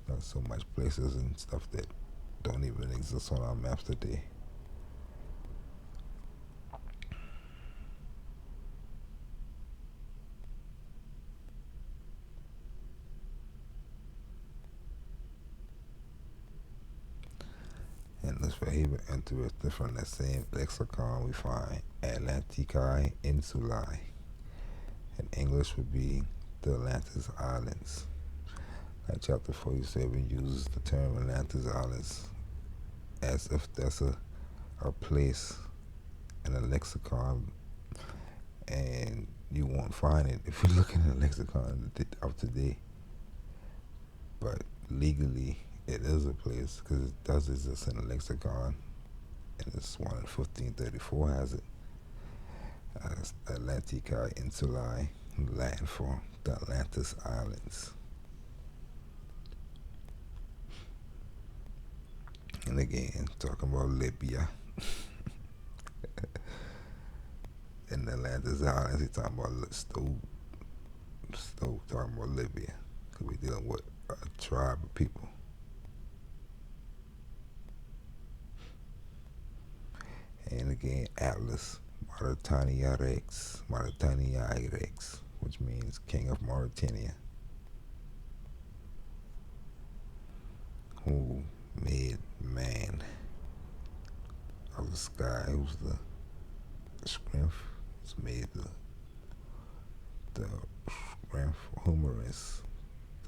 Got so much places and stuff that don't even exist on our maps today. And this right here, interesting, from that same lexicon we find Atlanticae Insulae. In English would be the Atlantis Islands. Like chapter 47 uses the term Atlantis Islands as if that's a place in a lexicon, and you won't find it if you're looking at a lexicon of today. But legally, it is a place because it does exist in a lexicon, and this one in 1534 has it as Atlanticae Insulae, Latin for the Atlantis Islands. And again, talking about Libya and the Atlantis Islands, he's talking about Stowe, talking about Libya, because we're dealing with a tribe of people. And again, Atlas, Mauritania Rex, which means King of Mauritania, who made man of the sky, who's the strength, who's made the strength, humerus,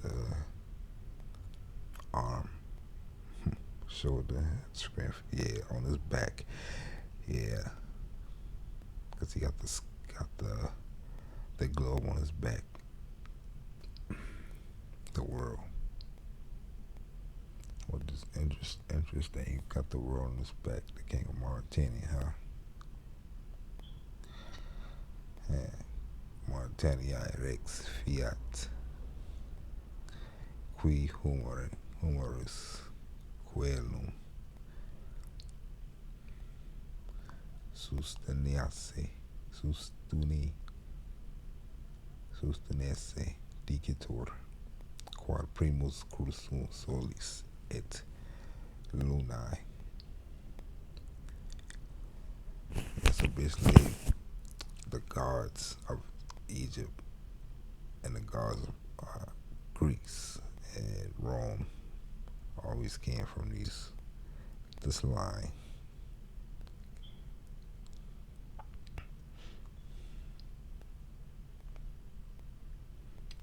the arm, shoulder, strength, yeah, on his back, yeah, because he got the globe on his back, the world. What is interesting, he got the world on his back, the King of Mauritania, huh? Yeah. Mauritania Rex Fiat Qui Humerus Coelum Sustenesse Dicitur quod primus crucium solis et lunae. And so basically, the gods of Egypt and the gods of Greece and Rome always came from this line.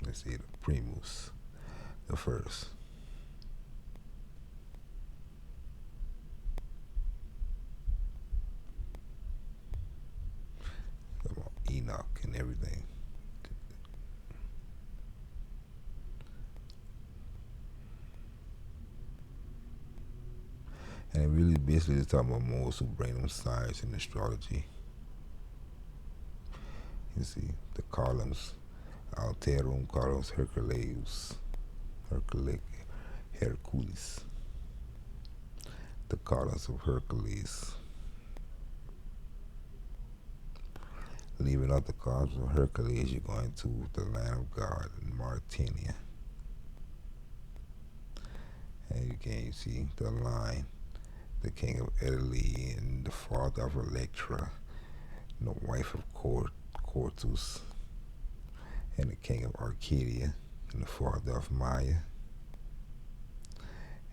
Let's see, the primus, the first. Enoch and everything. And it really basically is talking about Moors who bring them science and astrology. You see, the columns, Alterum columns Hercules, Hercules, the columns of Hercules. Leaving out the columns of Hercules, you're going to the land of God in Mauritania. And you can see the line, the king of Italy and the father of Electra, and the wife of Cortus, and the king of Arcadia, and the father of Maya,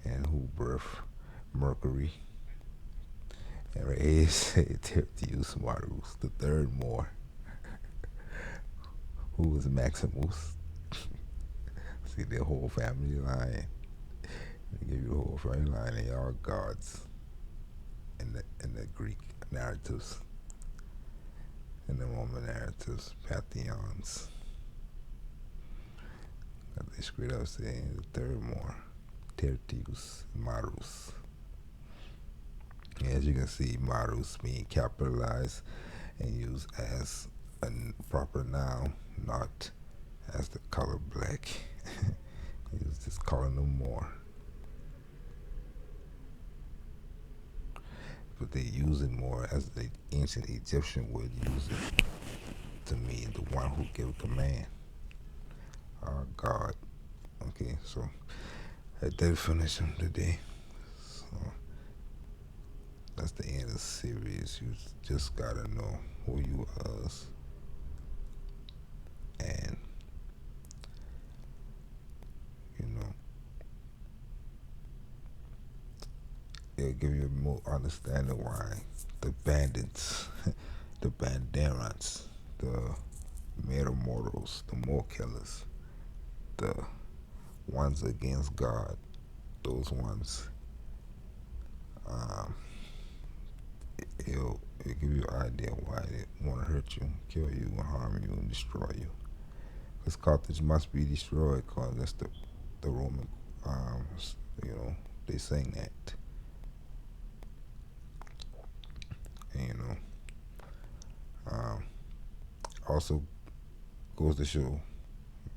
and who birthed Mercury. And right here said Tertius Marus, the third Moor, who was Maximus. See their whole family line. They give you the whole family line. They are gods in the Greek narratives, in the Roman narratives, pantheons. They straight up saying the third Moor, Tertius Marus. As you can see, Marus being capitalized and used as a proper noun, not as the color black. He was just calling them Moor. But they use it more as the ancient Egyptian would use it to mean the one who gave command, our God. Okay, so I did finish him today. So that's the end of the series. You just gotta know who you are, and you know it'll give you more understanding why the bandits, the banderants, the Matamoros, the Moor killers, the ones against God, those ones, it'll give you an idea why they want to hurt you, kill you, and harm you, and destroy you. Because Carthage must be destroyed, because that's the Roman, they saying that. And, also goes to show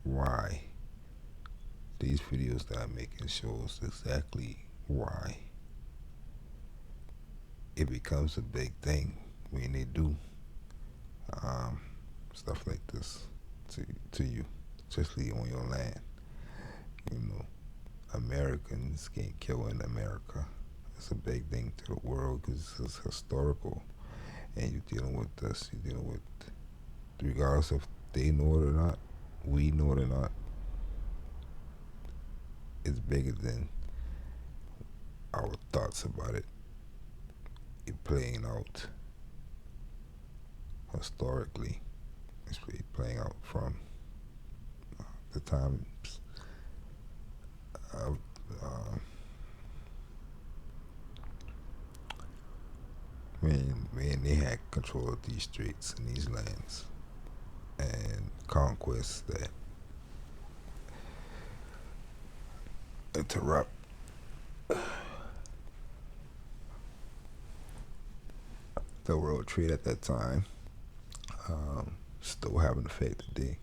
why these videos that I'm making shows exactly why it becomes a big thing when they do stuff like this to you, especially on your land. Americans can't kill in America. It's a big thing to the world because it's historical, and you're dealing with this. You're dealing with, regardless if they know it or not, we know it or not, it's bigger than our thoughts about it. It's playing out historically. It's playing out from the times of when they had control of these streets and these lands, and conquests that interrupt the world trade at that time, still have an effect today.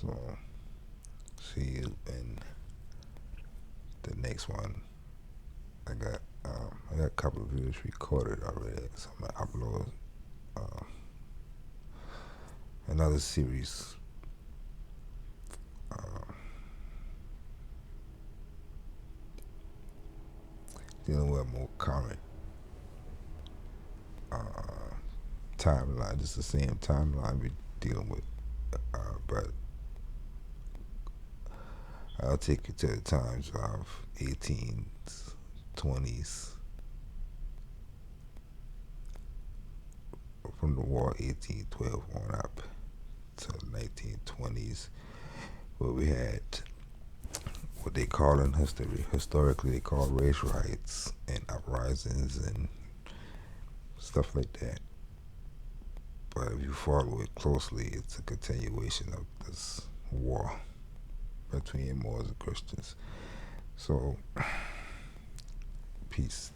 So, see you in the next one. I got got a couple of videos recorded already. So I'm gonna upload another series dealing with a more current timeline. Just the same timeline we're dealing with, but I'll take you to the times of 18s, 20s, from the war 1812 on up to the 1920s, where we had what they call in history, historically they call race riots and uprisings and stuff like that. But if you follow it closely, it's a continuation of this war between Moors and Christians. So, peace.